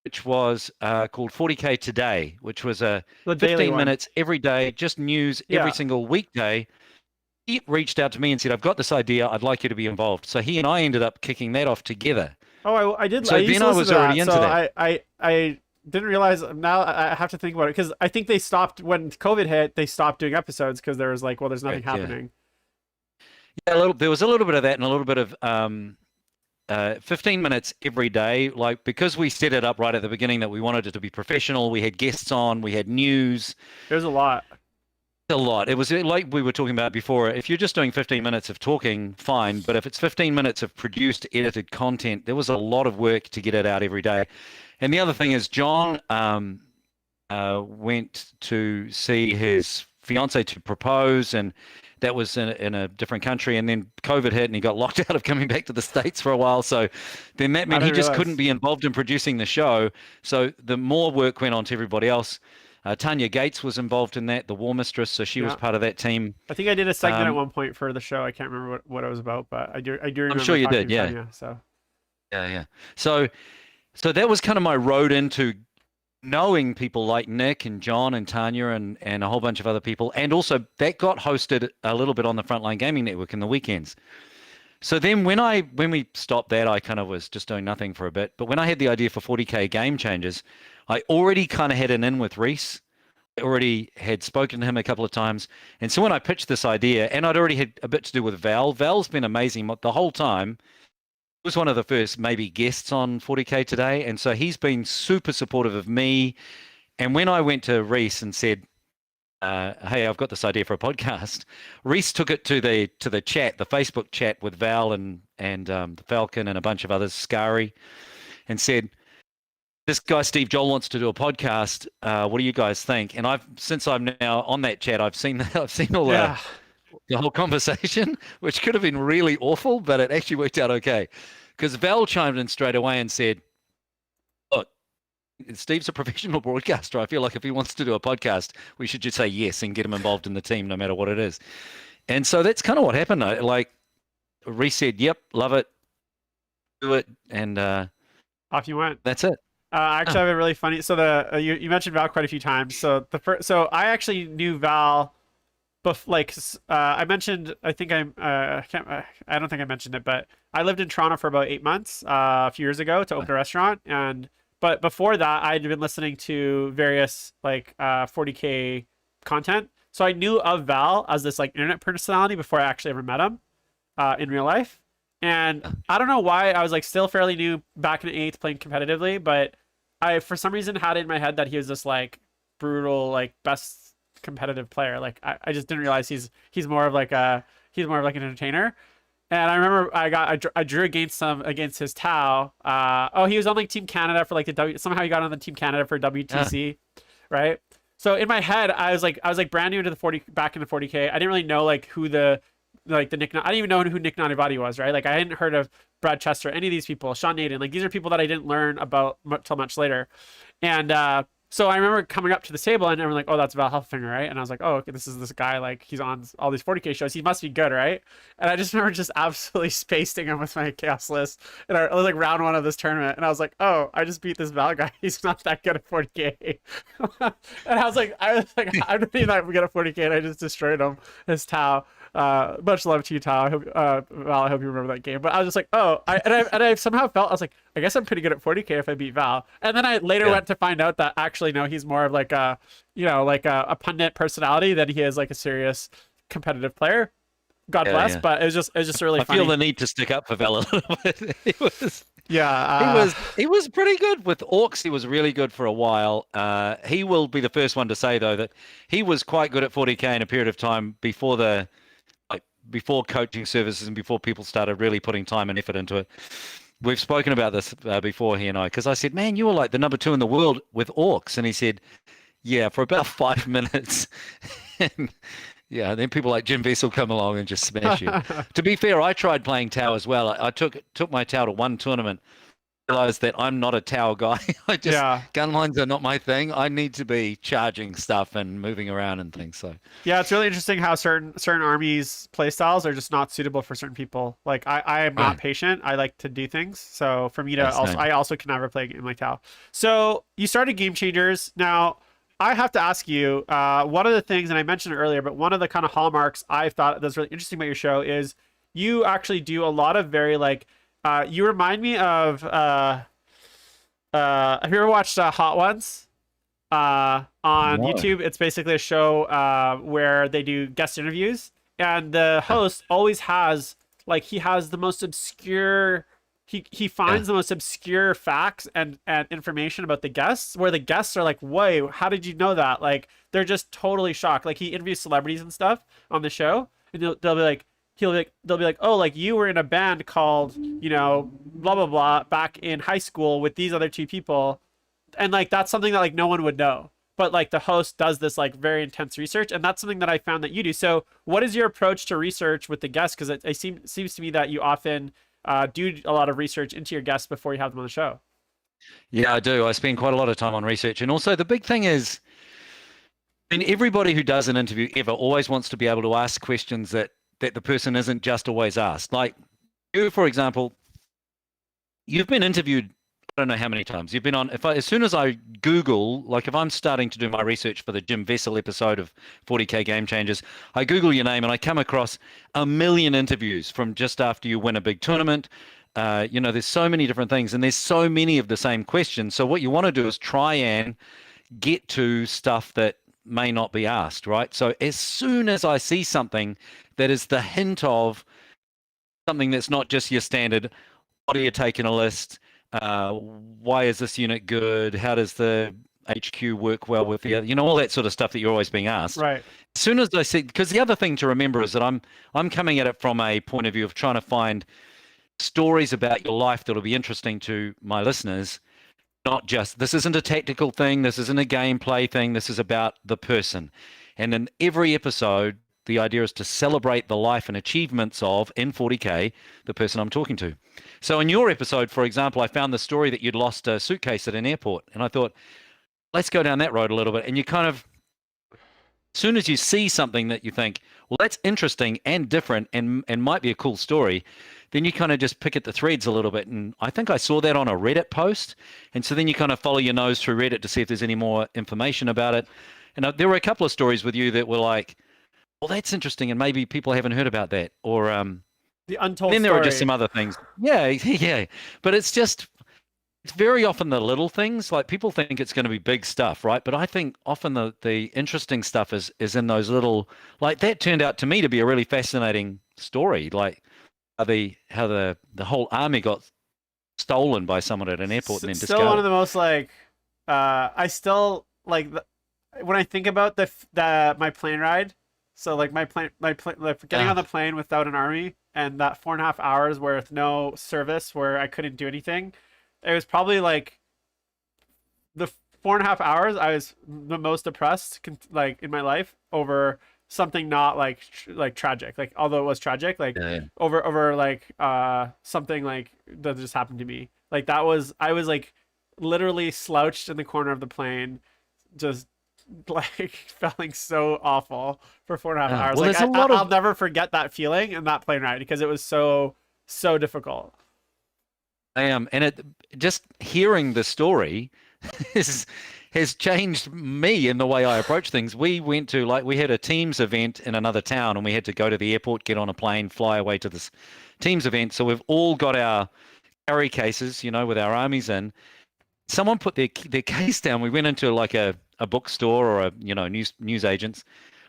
which was called 40K Today, which was a 15 minutes every day, just news every single weekday. He reached out to me and said, I've got this idea. I'd like you to be involved. So he and I ended up kicking that off together. Oh, I did. So then I was already into that. I didn't realize. Now I have to think about it because I think they stopped when COVID hit. They stopped doing episodes because there was like, well, there's nothing happening. Yeah, there was a little bit of that and a little bit of 15 minutes every day. Like because we set it up right at the beginning that we wanted it to be professional. We had guests on. We had news. There's a lot. A lot. It was like we were talking about before. If you're just doing 15 minutes of talking, fine. But if it's 15 minutes of produced, edited content, there was a lot of work to get it out every day. And the other thing is John went to see his fiance to propose, and that was in a different country. And then COVID hit and he got locked out of coming back to the States for a while. So then that meant he just couldn't be involved in producing the show. So the more work went on to everybody else. Tanya Gates was involved in that, the War Mistress, so she was part of that team. I think I did a segment at one point for the show. I can't remember what it was about, but I do remember. I'm sure you did, yeah. Tanya, so. Yeah. So that was kind of my road into knowing people like Nick and John and Tanya and a whole bunch of other people. And also that got hosted a little bit on the Frontline Gaming Network in the weekends. So then when we stopped that, I kind of was just doing nothing for a bit. But when I had the idea for 40K Game Changers, I already kind of had an in with Reese. I already had spoken to him a couple of times. And so when I pitched this idea, and I'd already had a bit to do with Val's been amazing the whole time. He was one of the first maybe guests on 40K Today. And so he's been super supportive of me. And when I went to Reese and said, hey, I've got this idea for a podcast, Reese took it to the chat, the Facebook chat with Val and the Falcon and a bunch of others, Scary, and said, this guy Steve Joll wants to do a podcast. What do you guys think? And since I'm now on that chat, I've seen all the whole conversation, which could have been really awful, but it actually worked out okay. Because Val chimed in straight away and said, look, Steve's a professional broadcaster. I feel like if he wants to do a podcast, we should just say yes and get him involved in the team, no matter what it is. And so that's kind of what happened. Reese said, yep, love it, do it, and off you went. That's it. Actually, I have a really funny. So you mentioned Val quite a few times. So I actually knew Val, I mentioned. I think I don't think I mentioned it, but I lived in Toronto for about 8 months a few years ago to open a restaurant, but before that, I'd been listening to various 40K content. So I knew of Val as this internet personality before I actually ever met him in real life. And I don't know why I was still fairly new back in the 8th playing competitively, but I for some reason had it in my head that he was this brutal best competitive player. I just didn't realize he's more of an entertainer. And I remember I drew against his Tau. He was on Team Canada for somehow he got on the Team Canada for WTC, right? So in my head I was brand new into back into 40K. I didn't really know who the Nick. I didn't even know who Nick Nanavati was, right? I hadn't heard of Brad Chester, any of these people, Sean Naden. These are people that I didn't learn about till much later. And So I remember coming up to the table and everyone like, oh, that's Val Heffinger, right? And I was like, oh, okay, this is this guy, like he's on all these 40K shows. He must be good, right? And I just remember just absolutely spacing him with my chaos list. And I was like round one of this tournament. And I was like, oh, I just beat this Val guy. He's not that good at 40K. And I'm really not good at 40K. And I just destroyed him, his Tau. Much love to you, Tao. Val, I hope you remember that game. But I was just like, oh, I somehow felt, I was like, I guess I'm pretty good at 40K if I beat Val. And then I later went to find out that actually, no, he's more of like a, like a pundit personality than he is like a serious competitive player. God bless. But it was just really funny. I feel the need to stick up for Val a little bit. He was pretty good with Orcs. He was really good for a while. He will be the first one to say though that he was quite good at 40K in a period of time before coaching services and before people started really putting time and effort into it. We've spoken about this before, he and I, because I said, man, you were like the number 2 in the world with Orcs. And he said, yeah, for about 5 minutes. And yeah, then people like Jim Vessel come along and just smash you. To be fair, I tried playing Tau as well. I took my Tau to one tournament, realized that I'm not a Tau guy. Gun lines are not my thing. I need to be charging stuff and moving around and things. So yeah, it's really interesting how certain armies play styles are just not suitable for certain people. Like I am not patient. I like to do things. So for me to I also can never play a game like Tau. So you started Game Changers. Now I have to ask you, one of the things, and I mentioned it earlier, but one of the kind of hallmarks I thought that's really interesting about your show is you actually do a lot of very like, you remind me of, have you ever watched Hot Ones on YouTube? It's basically a show where they do guest interviews, and the host always has, like, he has the most obscure, he finds the most obscure facts and information about the guests, where the guests are like, whoa, how did you know that? Like, they're just totally shocked. Like, he interviews celebrities and stuff on the show, and they'll be like, they'll be like, oh, like you were in a band called, blah blah blah back in high school with these other 2 people, and like that's something that like no one would know, but like the host does this like very intense research, and that's something that I found that you do. So what is your approach to research with the guests? Because it seems to me that you often do a lot of research into your guests before you have them on the show. Yeah, I do. I spend quite a lot of time on research, and also the big thing is, and everybody who does an interview ever always wants to be able to ask questions that the person isn't just always asked. Like you, for example, you've been interviewed, I don't know how many times. You've been on, as soon as I Google, like if I'm starting to do my research for the Jim Vessel episode of 40K Game Changers, I Google your name and I come across a million interviews from just after you win a big tournament. There's so many different things, and there's so many of the same questions. So what you want to do is try and get to stuff that may not be asked, right? So as soon as I see something that is the hint of something that's not just your standard, what do you take in a list? Why is this unit good? How does the HQ work well with the other? All that sort of stuff that you're always being asked. Right. As soon as I see, because the other thing to remember is that I'm coming at it from a point of view of trying to find stories about your life that'll be interesting to my listeners. Not just, this isn't a tactical thing, this isn't a gameplay thing, this is about the person. And in every episode, the idea is to celebrate the life and achievements of, in 40K, the person I'm talking to. So in your episode, for example, I found the story that you'd lost a suitcase at an airport. And I thought, let's go down that road a little bit. And you kind of, as soon as you see something that you think, well, that's interesting and different and might be a cool story, then you kind of just pick at the threads a little bit. And I think I saw that on a Reddit post. And so then you kind of follow your nose through Reddit to see if there's any more information about it. And there were a couple of stories with you that were like, well, that's interesting, and maybe people haven't heard about that. Or the untold then there story. are just some other things. Yeah. But it's very often the little things. Like people think it's going to be big stuff, right? But I think often the interesting stuff is in those little, like that turned out to me to be a really fascinating story. Like how the whole army got stolen by someone at an airport and then still discarded. One of the most like I still like when I think about my plane ride. So like my plane like getting on the plane without an army, and that 4.5 hours with no service where I couldn't do anything. It was probably like the 4.5 hours I was the most depressed like in my life over something not like tragic, like although it was tragic, like over like something like that just happened to me. Like I was like literally slouched in the corner of the plane, just like feeling so awful for 4.5 hours. Well, Like there's a lot I'll of never forget that feeling and that plane ride because it was so difficult. and it just hearing the story is has changed me in the way I approach things. We went to like we had a Teams event in another town, and we had to go to the airport, get on a plane, fly away to this Teams event. So we've all got our carry cases, with our armies in. Someone put their case down. We went into like a bookstore or a news agents.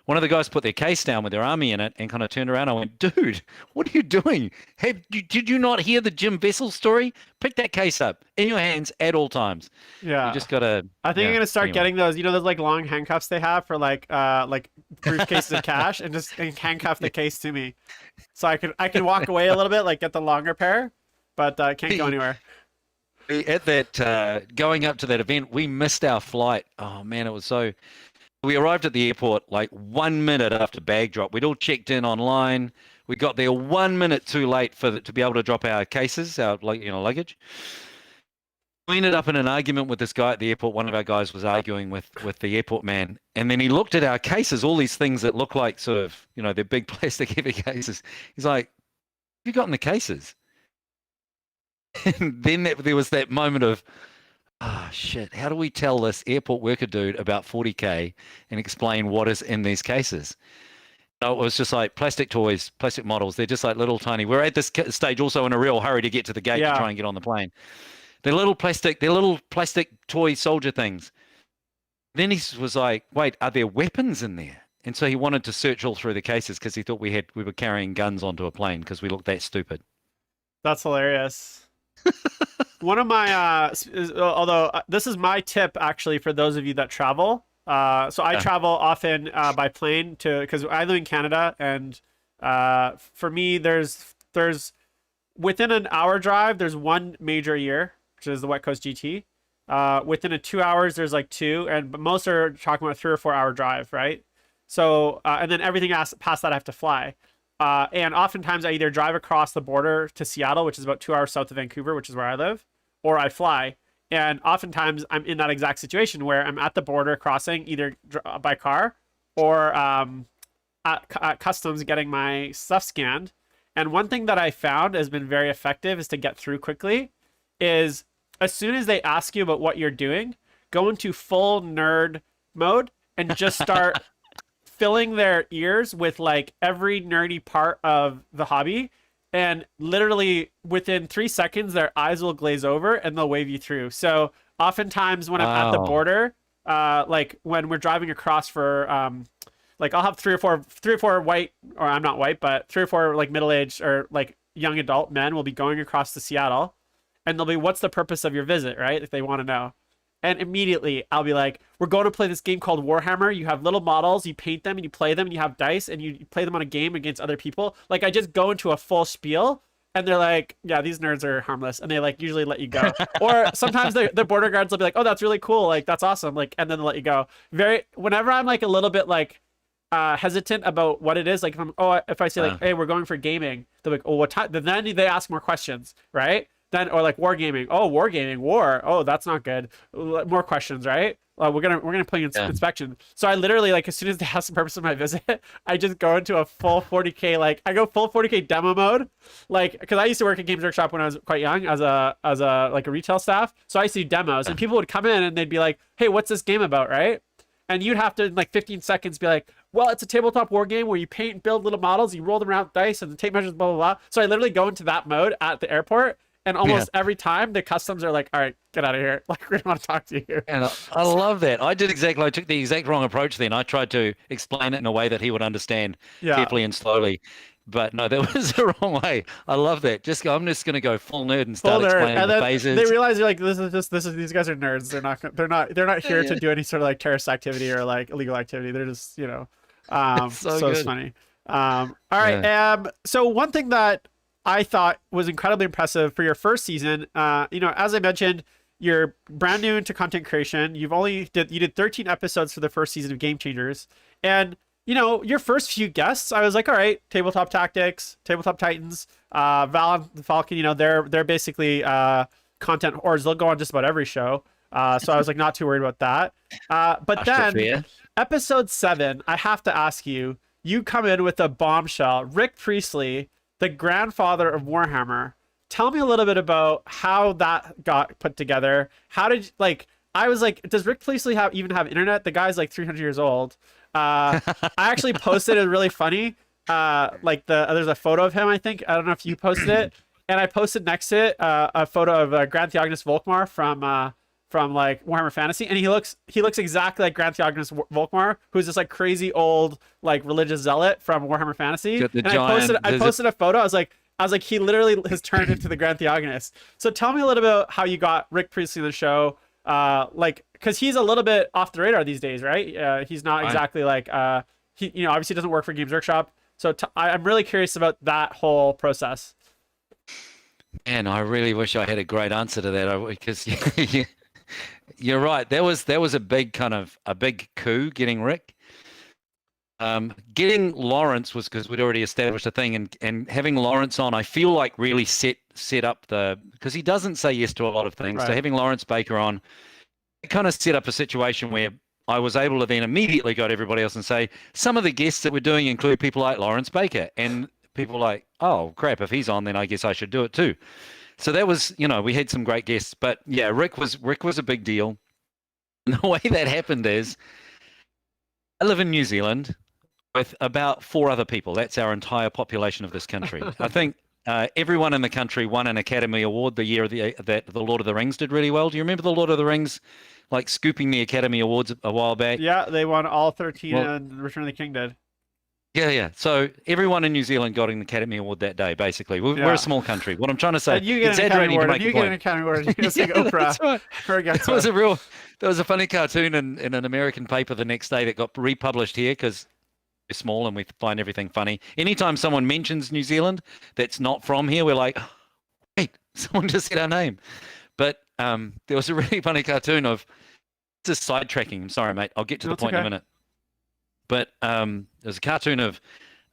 One of the guys put their case down with their army in it and kind of turned around. I went, dude, what are you doing? Did you not hear the Jim Vessel story? Pick that case up in your hands at all times. You Yeah. just gotta, I think I'm yeah. gonna start Anyway, getting those, those like long handcuffs they have for like briefcases of cash and handcuff the case to me. So I can walk away a little bit, like get the longer pair, but can't go anywhere. at that going up to that event, we missed our flight. Oh man, it was so. We arrived at the airport like 1 minute after bag drop. We'd all checked in online. We got there 1 minute too late to be able to drop our cases, our luggage. We ended up in an argument with this guy at the airport. One of our guys was arguing with the airport man, and then he looked at our cases, all these things that look like sort of they're big plastic heavy cases. He's like, "Have you gotten the cases?" And then there was that moment of, ah, shit, how do we tell this airport worker dude about 40K and explain what is in these cases? No, it was just like plastic toys, plastic models. They're just like little tiny. We're at this stage also in a real hurry to get to the gate to Yeah. try and get on the plane. They're little plastic toy soldier things. Then he was like, wait, are there weapons in there? And so he wanted to search all through the cases because he thought we were carrying guns onto a plane because we looked that stupid. That's hilarious. One of my although this is my tip actually for those of you that travel. So I travel often by plane because I live in Canada, and for me there's within an hour drive there's one major year, which is the West Coast GT. Within a 2 hours there's like two, but most are talking about 3 or 4 hour drive, right? So and then everything past that I have to fly. And oftentimes I either drive across the border to Seattle, which is about 2 hours south of Vancouver, which is where I live, or I fly. And oftentimes I'm in that exact situation where I'm at the border crossing either by car or at customs getting my stuff scanned. And one thing that I found has been very effective is to get through quickly is as soon as they ask you about what you're doing, go into full nerd mode and just start filling their ears with like every nerdy part of the hobby, and literally within 3 seconds their eyes will glaze over and they'll wave you through. So oftentimes when I'm at the border, like when we're driving across for like I'll have three or four white, or I'm not white, but 3 or 4 like middle-aged or like young adult men will be going across to Seattle, and they'll be, what's the purpose of your visit, right? If they want to know. And immediately I'll be like, we're going to play this game called Warhammer. You have little models, you paint them and you play them, and you have dice and you play them on a game against other people. Like I just go into a full spiel, and they're like, yeah, these nerds are harmless. And they like usually let you go. Or sometimes the border guards will be like, oh, that's really cool. Like, that's awesome. Like, and then they'll let you go. Whenever I'm like a little bit like hesitant about what it is, like if I say like, hey, we're going for gaming, they're like, oh, what time? Then they ask more questions, right? Then, or like wargaming. Oh, wargaming, war. Oh, that's not good. More questions, right? We're gonna play inspection. So I literally, like, as soon as they ask the purpose of my visit, I just go into a full 40K. Like I go full 40K demo mode, like because I used to work at Games Workshop when I was quite young as a like a retail staff. So I used to do demos, and people would come in and they'd be like, "Hey, what's this game about?" Right? And you'd have to in like 15 seconds be like, well, it's a tabletop war game where you paint and build little models, you roll them around with dice and the tape measures, blah blah blah. So I literally go into that mode at the airport. And almost every time the customs are like, all right, get out of here. Like, we don't want to talk to you. And I love that. I took the exact wrong approach then. I tried to explain it in a way that he would understand carefully and slowly. But no, that was the wrong way. I love that. I'm just going to go full nerd and start explaining the phases. They realize you're like, these guys are nerds. They're not here to do any sort of like terrorist activity or like illegal activity. They're just, so it's funny. All right. So one thing that I thought was incredibly impressive for your first season. As I mentioned, you're brand new into content creation. You did 13 episodes for the first season of Game Changers, and your first few guests, I was like, all right, Tabletop Tactics, Tabletop Titans, Val and Falcon. They're basically content whores. They'll go on just about every show. So I was like not too worried about that. But then Fair. episode 7, I have to ask you, you come in with a bombshell. Rick Priestley, the grandfather of Warhammer. Tell me a little bit about how that got put together. How did like I was like, does Rick Priestley even have internet? The guy's like 300 years old. I actually posted it really funny. Like there's a photo of him. I think I don't know if you posted it, and I posted next to it a photo of Grand Theognis Volkmar from like Warhammer Fantasy, and he looks exactly like Grand Theognis Volkmar, who's this like crazy old like religious zealot from Warhammer Fantasy. Got the And giant, I posted a photo. I was like, he literally has turned into the Grand Theognis. So tell me a little bit about how you got Rick Priestley on the show. Like, because he's a little bit off the radar these days, right? He's not exactly like he, you know, obviously doesn't work for Games Workshop. So I'm really curious about that whole process. And I really wish I had a great answer to that because you're right. That was a big coup getting Rick. Getting Lawrence was because we'd already established a thing, and having Lawrence on, I feel like really set up because he doesn't say yes to a lot of things. Right. So having Lawrence Baker on, it kind of set up a situation where I was able to then immediately go to everybody else and say, some of the guests that we're doing include people like Lawrence Baker, and people were like, oh crap, if he's on, then I guess I should do it too. So that was, we had some great guests, but yeah, Rick was a big deal. And the way that happened is, I live in New Zealand with about 4 other people. That's our entire population of this country. I think everyone in the country won an Academy Award the year that the Lord of the Rings did really well. Do you remember the Lord of the Rings, like scooping the Academy Awards a while back? Yeah, they won all 13, and Return of the King did. Yeah. So everyone in New Zealand got an Academy Award that day, basically. We're a small country. What I'm trying to say, and you get an Academy Award. You get an Academy Award. You're just like Oprah. Right. There was a funny cartoon in an American paper the next day that got republished here because we're small and we find everything funny. Anytime someone mentions New Zealand that's not from here, we're like, wait, someone just said our name. But there was a really funny cartoon of just sidetracking. I'm sorry, mate. I'll get to the point in a minute. But there's a cartoon of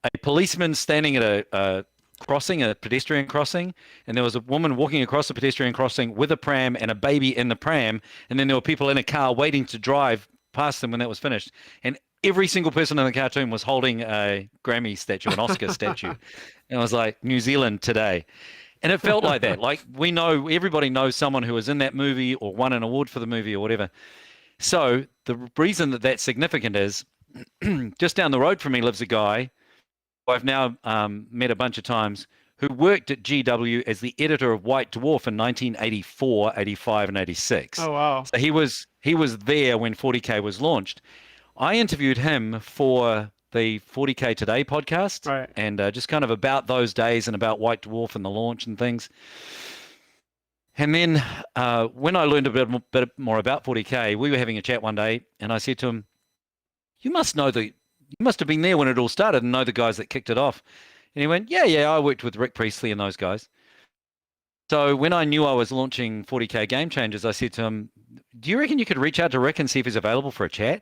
a policeman standing at a crossing, a pedestrian crossing, and there was a woman walking across the pedestrian crossing with a pram and a baby in the pram, and then there were people in a car waiting to drive past them when that was finished. And every single person in the cartoon was holding a Grammy statue, an Oscar statue. And I was like, New Zealand today. And it felt like that. Like everybody knows someone who was in that movie or won an award for the movie or whatever. So the reason that that's significant is just down the road from me lives a guy who I've now met a bunch of times who worked at GW as the editor of White Dwarf in 1984, 85, and 86. Oh, wow. So he was there when 40K was launched. I interviewed him for the 40K Today podcast, right, and just kind of about those days and about White Dwarf and the launch and things. And then when I learned a bit more about 40K, we were having a chat one day, and I said to him, you must have been there when it all started and know the guys that kicked it off. And he went, yeah, I worked with Rick Priestley and those guys. So when I knew I was launching 40K Game Changers, I said to him, do you reckon you could reach out to Rick and see if he's available for a chat?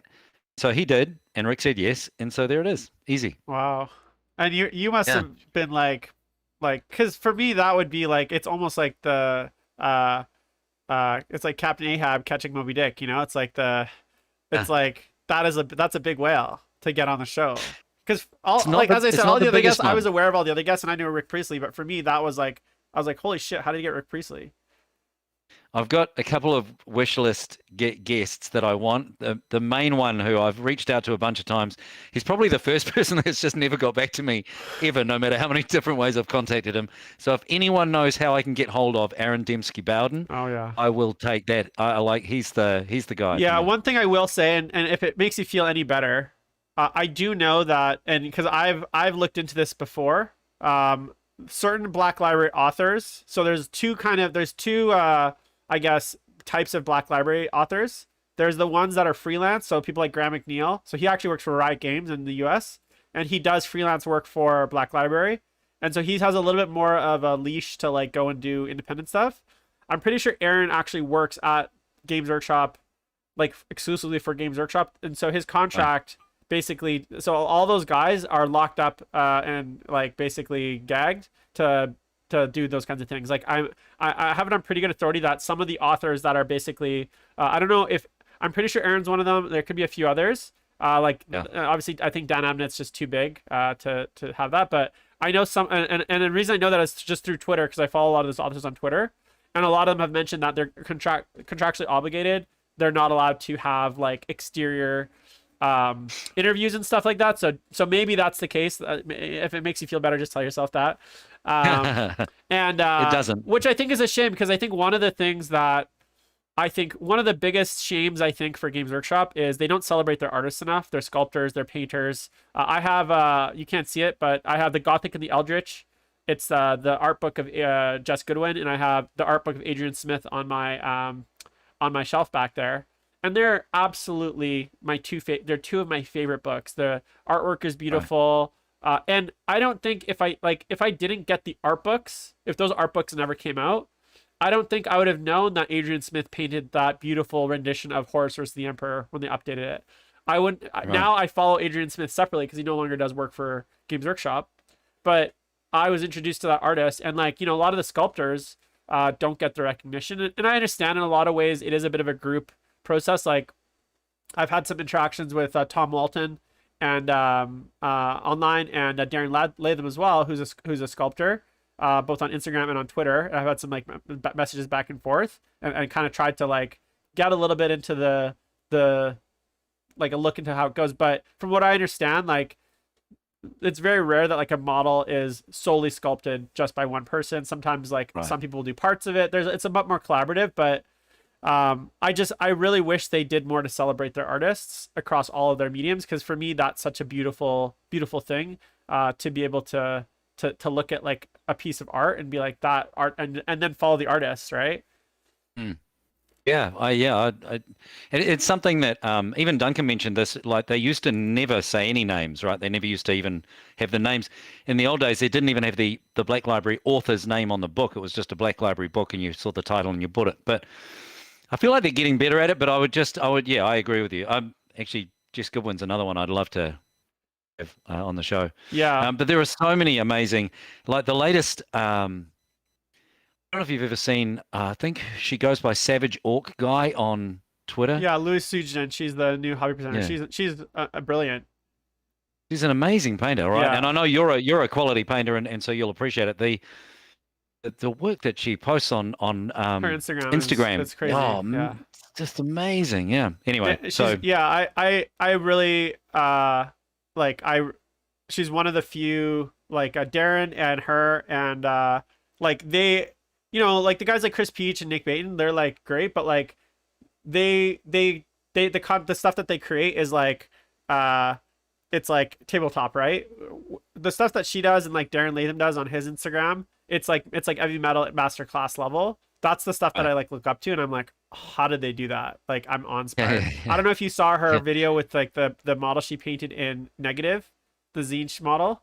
So he did, and Rick said yes, and so there it is. Easy. Wow. And you must have been like, because for me that would be like, it's almost like it's like Captain Ahab catching Moby Dick. It's like like that's a big whale to get on the show. Because as I said, all the other guests, I was aware of all the other guests, and I knew Rick Priestley. But for me, that was like, I was like, holy shit, how did you get Rick Priestley? I've got a couple of wish list guests that I want. The main one who I've reached out to a bunch of times, he's probably the first person that's just never got back to me ever, no matter how many different ways I've contacted him. So if anyone knows how I can get hold of Aaron Dembski Bowden, I will take that. He's the guy. Yeah, one thing I will say, and if it makes you feel any better, I do know that, and because I've looked into this before, certain Black Library authors. So there's two I guess, types of Black Library authors. There's the ones that are freelance, so people like Graham McNeil. So he actually works for Riot Games in the US, and he does freelance work for Black Library. And so he has a little bit more of a leash to like go and do independent stuff. I'm pretty sure Aaron actually works at Games Workshop, like exclusively for Games Workshop. And so his contract basically, so all those guys are locked up and like basically gagged to to do those kinds of things. Like I have it on pretty good authority that some of the authors that are basically I don't know if I'm pretty sure Aaron's one of them. There could be a few others. Obviously I think Dan Abnett's just too big to have that, but I know some, and the reason I know that is just through Twitter because I follow a lot of those authors on Twitter, and a lot of them have mentioned that they're contractually obligated. They're not allowed to have like exterior interviews and stuff like that. So maybe that's the case. If it makes you feel better, just tell yourself that. And It doesn't. which I think is a shame because I think one of the things that I think one of the biggest shames I think for Games Workshop is they don't celebrate their artists enough, their sculptors, their painters. I have you can't see it, but I have the Gothic and the Eldritch. It's the art book of Jess Goodwin, and I have the art book of Adrian Smith on my shelf back there. And they're absolutely they're two of my favorite books. The artwork is beautiful. And I don't think if I didn't get the art books, if those art books never came out, I don't think I would have known that Adrian Smith painted that beautiful rendition of Horus versus the Emperor when they updated it. I wouldn't. Right. Now I follow Adrian Smith separately because he no longer does work for Games Workshop. But I was introduced to that artist, and a lot of the sculptors don't get the recognition. And I understand in a lot of ways it is a bit of a group process. Like I've had some interactions with Tom Walton and online, and Darren Latham as well, who's a sculptor. Both on Instagram and on Twitter. I've had some messages back and forth, and kind of tried to get a little bit into the a look into how it goes. But from what I understand, it's very rare that a model is solely sculpted just by one person. Sometimes right. Some people will do parts of it. It's a bit more collaborative, but I really wish they did more to celebrate their artists across all of their mediums, because for me that's such a beautiful thing to be able to look at a piece of art and be like that art and then follow the artists, right? Yeah, it's something that even Duncan mentioned this. They used to never say any names, right? They never used to even have the names. In the old days, they didn't even have the Black Library author's name on the book. It was just a Black Library book, and you saw the title and you bought it. But I feel like they're getting better at it. But I agree with you. Actually, Jess Goodwin's another one I'd love to on the show. Yeah. But there are so many amazing, the latest, I don't know if you've ever seen, I think she goes by Savage Orc Guy on Twitter. Yeah, Louise Sugden. She's the new hobby presenter. Yeah. She's brilliant. She's an amazing painter, right? Yeah. And I know you're a quality painter, and so you'll appreciate it. The work that she posts on her Instagram it's crazy. Oh, yeah. Just amazing. Yeah. Anyway, I really she's one of the few Darren and her and they the guys like Chris Peach and Nick Baton, they're great, but the stuff that they create is it's tabletop, right? The stuff that she does and Darren Latham does on his Instagram, it's heavy metal at masterclass level. That's the stuff that I look up to, and I'm like, how did they do that? I'm awe-inspired. I don't know if you saw her video with the model she painted in negative, the Zinch model.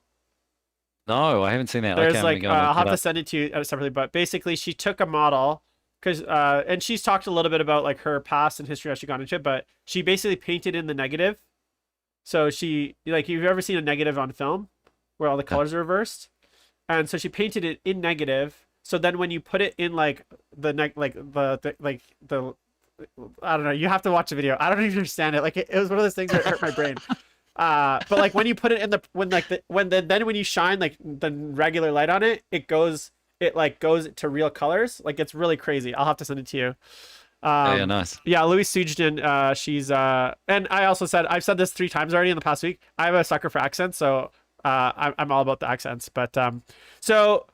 No, I haven't seen that. There's I'll have to send it to you separately, but basically she took a model because and she's talked a little bit about her past and history, how she got into it, but she basically painted in the negative. So she you've ever seen a negative on film where all the colors are reversed, and so she painted it in negative. So then when you put it in the I don't know, you have to watch the video. I don't even understand it. It was one of those things that hurt my brain. But when you put it in when you shine the regular light on it, it goes to real colors. It's really crazy. I'll have to send it to you. Yeah, nice. Yeah, Louise Sugden, she's and I've said this 3 times already in the past week. I have a sucker for accents, so I'm all about the accents. But so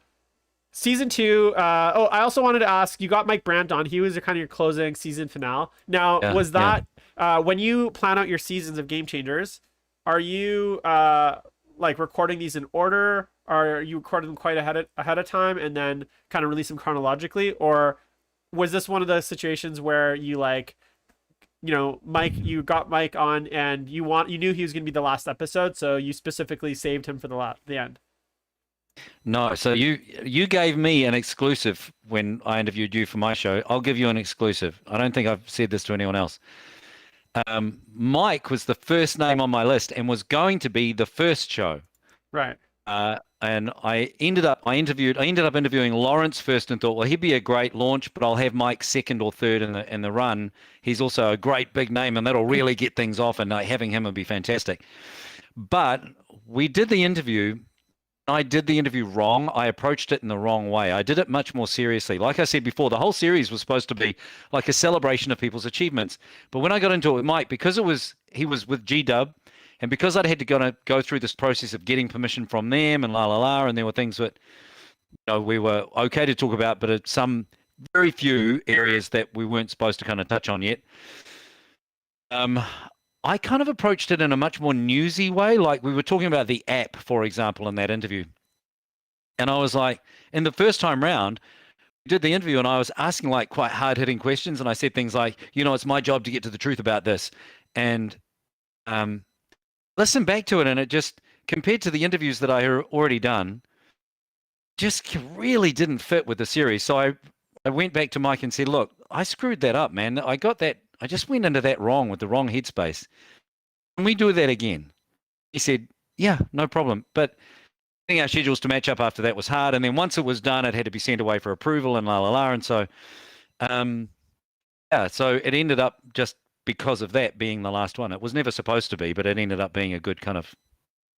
season 2. I also wanted to ask, you got Mike Brandt on. He was kind of your closing season finale. Now, was that when you plan out your seasons of Game Changers, are you recording these in order? Or are you recording them quite ahead of time and then kind of release them chronologically? Or was this one of the situations where you Mike, you got Mike on and you knew he was going to be the last episode, so you specifically saved him for the end? No, so you gave me an exclusive when I interviewed you for my show. I'll give you an exclusive. I don't think I've said this to anyone else. Mike was the first name on my list and was going to be the first show. Right. And I ended up interviewing Lawrence first and thought, well, he'd be a great launch, but I'll have Mike second or third in the run. He's also a great big name, and that'll really get things off. And having him would be fantastic. But we did the interview. I did the interview wrong. I approached it in the wrong way. I did it much more seriously. Like I said before, the whole series was supposed to be like a celebration of people's achievements. But when I got into it with Mike, because he was with G-Dub, and because I'd had to go through this process of getting permission from them and la la la, and there were things that we were okay to talk about, but at some very few areas that we weren't supposed to kind of touch on yet. I kind of approached it in a much more newsy way. Like we were talking about the app, for example, in that interview. And I was like, in the first time round, we did the interview and I was asking like quite hard hitting questions. And I said things like, it's my job to get to the truth about this. And listen back to it. And it just, compared to the interviews that I had already done, just really didn't fit with the series. So I went back to Mike and said, look, I screwed that up, man. I just went into that wrong with the wrong headspace. Can we do that again? He said, yeah, no problem. But getting our schedules to match up after that was hard. And then once it was done, it had to be sent away for approval and la la la. And so, so it ended up just because of that being the last one. It was never supposed to be, but it ended up being a good kind of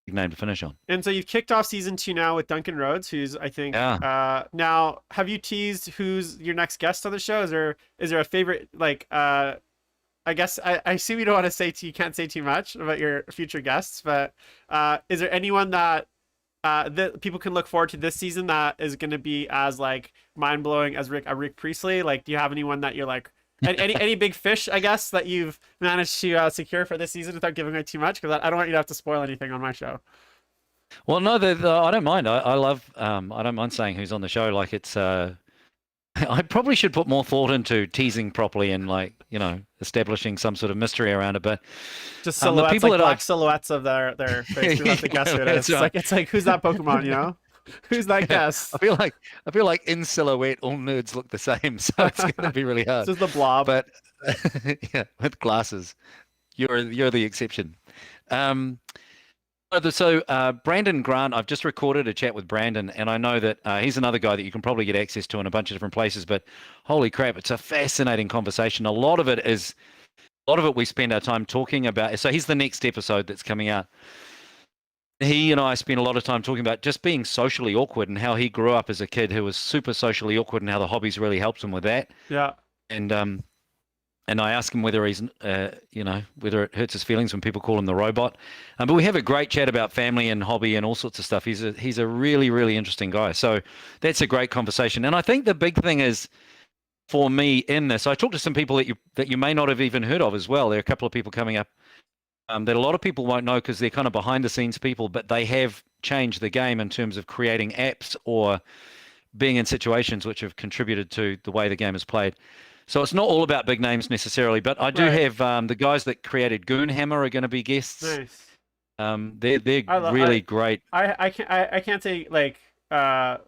name to finish on. And so you've kicked off season 2 now with Duncan Rhodes, who's I think now have you teased who's your next guest on the show? Is there a favorite I guess I assume you don't want to you can't say too much about your future guests, but is there anyone that people can look forward to this season that is going to be as like mind-blowing as Rick Priestley? Like, do you have anyone that you're like any big fish, I guess, that you've managed to secure for this season without giving away too much? Because I don't want you to have to spoil anything on my show. Well, no, I don't mind. I love I don't mind saying who's on the show. Like it's I probably should put more thought into teasing properly and establishing some sort of mystery around it. But just silhouettes, the people like black silhouettes of their face. Who have to guess who it is. Right. It's like who's that Pokemon? Who's that guest? I feel like in silhouette all nerds look the same, so it's going to be really hard. This is the Blob, but yeah, with glasses, you're the exception. So Brandon Grant, I've just recorded a chat with Brandon, and I know that he's another guy that you can probably get access to in a bunch of different places. But holy crap, it's a fascinating conversation. A lot of it we spend our time talking about. So he's the next episode that's coming out. He and I spent a lot of time talking about just being socially awkward and how he grew up as a kid who was super socially awkward and how the hobbies really helped him with that. Yeah. And I ask him whether he's, whether it hurts his feelings when people call him the robot. But we have a great chat about family and hobby and all sorts of stuff. He's a really, really interesting guy. So that's a great conversation. And I think the big thing is for me in this, I talked to some people that you may not have even heard of as well. There are a couple of people coming up that a lot of people won't know because they're kind of behind the scenes people, but they have changed the game in terms of creating apps or being in situations which have contributed to the way the game is played. So it's not all about big names necessarily, but I do have the guys that created Goonhammer are going to be guests. Nice. They're really great. I can't say I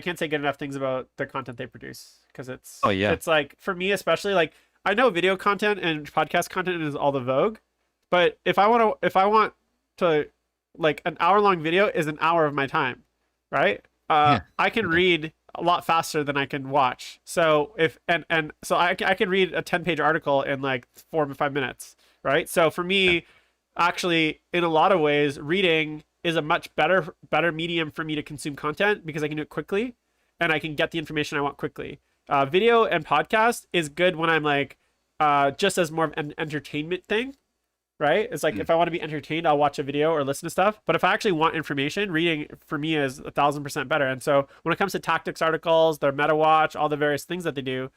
can't say good enough things about the content they produce because it's like for me especially, like I know video content and podcast content is all the vogue, but if I want to like an hour-long video is an hour of my time, right? I can read a lot faster than I can watch. So so I can read a 10-page article in like 4 or 5 minutes, right? So for me, actually, in a lot of ways, reading is a much better medium for me to consume content because I can do it quickly and I can get the information I want quickly. Video and podcast is good when I'm like just as more of an entertainment thing. Right? It's like if I want to be entertained, I'll watch a video or listen to stuff. But if I actually want information, reading for me is 1,000% better. And so when it comes to tactics articles, their meta watch, all the various things that they do,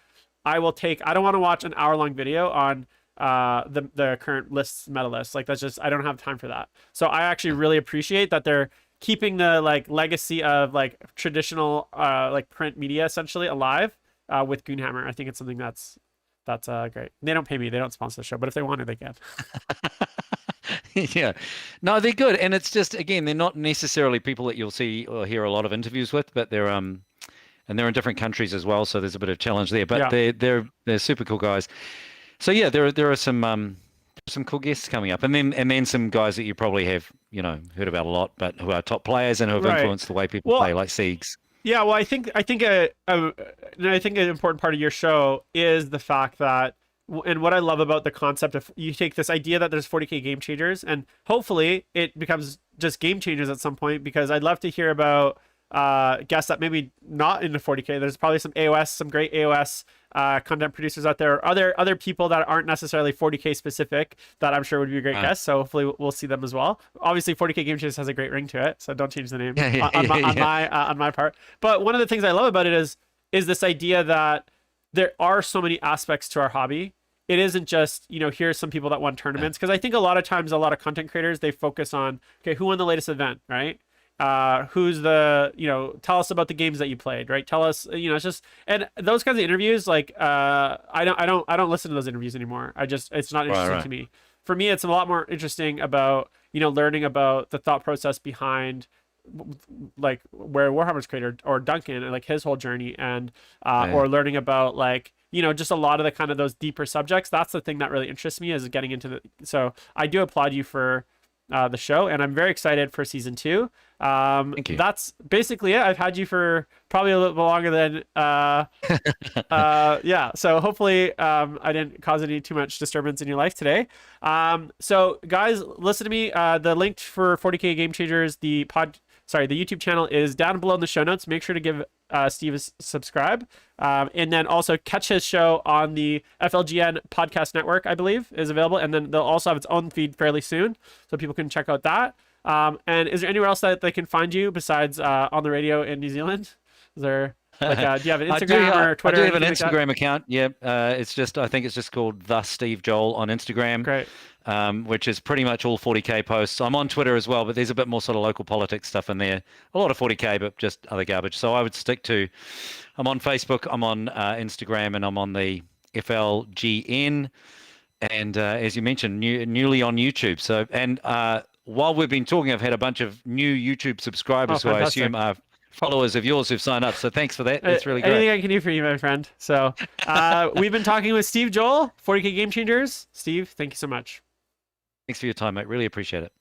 I don't want to watch an hour-long video on the current lists, meta lists. Like that's just, I don't have time for that. So I actually really appreciate that they're keeping the like legacy of like traditional like print media essentially alive with Goonhammer. I think it's something that's great. They don't pay me. They don't sponsor the show, but if they want to, they can. Yeah. No, they're good. And it's just, again, they're not necessarily people that you'll see or hear a lot of interviews with, but they're and they're in different countries as well, so there's a bit of challenge there. But they're super cool guys. So yeah, there are some some cool guests coming up, and then some guys that you probably have heard about a lot, but who are top players and who have Right. influenced the way people Well, play, like Siegs. yeah, well, I think an important part of your show is the fact that, and what I love about the concept of, you take this idea that there's 40K game changers, and hopefully it becomes just game changers at some point, because I'd love to hear about guests that maybe not into 40K. There's probably some great AOS content producers out there, or other people that aren't necessarily 40K specific, that I'm sure would be a great guest. So hopefully we'll see them as well. Obviously 40K Game Changers has a great ring to it, so don't change the name on my part. But one of the things I love about it is this idea that there are so many aspects to our hobby. It isn't just, here's some people that won tournaments, because I think a lot of times a lot of content creators, they focus on, okay, who won the latest event, right? Who's the, tell us about the games that you played, right? Tell us, it's just, and those kinds of interviews, like, I don't listen to those interviews anymore. It's not interesting to me. For me, it's a lot more interesting about, learning about the thought process behind, like, where Warhammer's created, or Duncan, and like his whole journey, and or learning about, like, just a lot of the kind of those deeper subjects. That's the thing that really interests me, is getting into so I do applaud you for the show, and I'm very excited for season 2. Thank you. That's basically it. I've had you for probably a little bit longer than yeah, so hopefully I didn't cause any too much disturbance in your life today. So guys, listen to me. The link for 40K Game Changers, the YouTube channel, is down below in the show notes. Make sure to give Steve a subscribe, and then also catch his show on the FLGN podcast network, I believe, is available, and then they'll also have its own feed fairly soon, so people can check out that. And is there anywhere else that they can find you besides on the radio in New Zealand? Is there, like, do you have an Instagram or Twitter? I do have an Instagram account. Yeah, I think it's just called The Steve Joll on Instagram. Great. Which is pretty much all 40K posts. I'm on Twitter as well, but there's a bit more sort of local politics stuff in there. A lot of 40K, but just other garbage. So I would stick to, I'm on Facebook, I'm on Instagram, and I'm on the FLGN. And as you mentioned, newly on YouTube. So, and while we've been talking, I've had a bunch of new YouTube subscribers who I assume are followers of yours who've signed up. So thanks for that. That's really great. Anything I can do for you, my friend. So we've been talking with Steve Joll, 40K Game Changers. Steve, thank you so much. Thanks for your time, mate. Really appreciate it.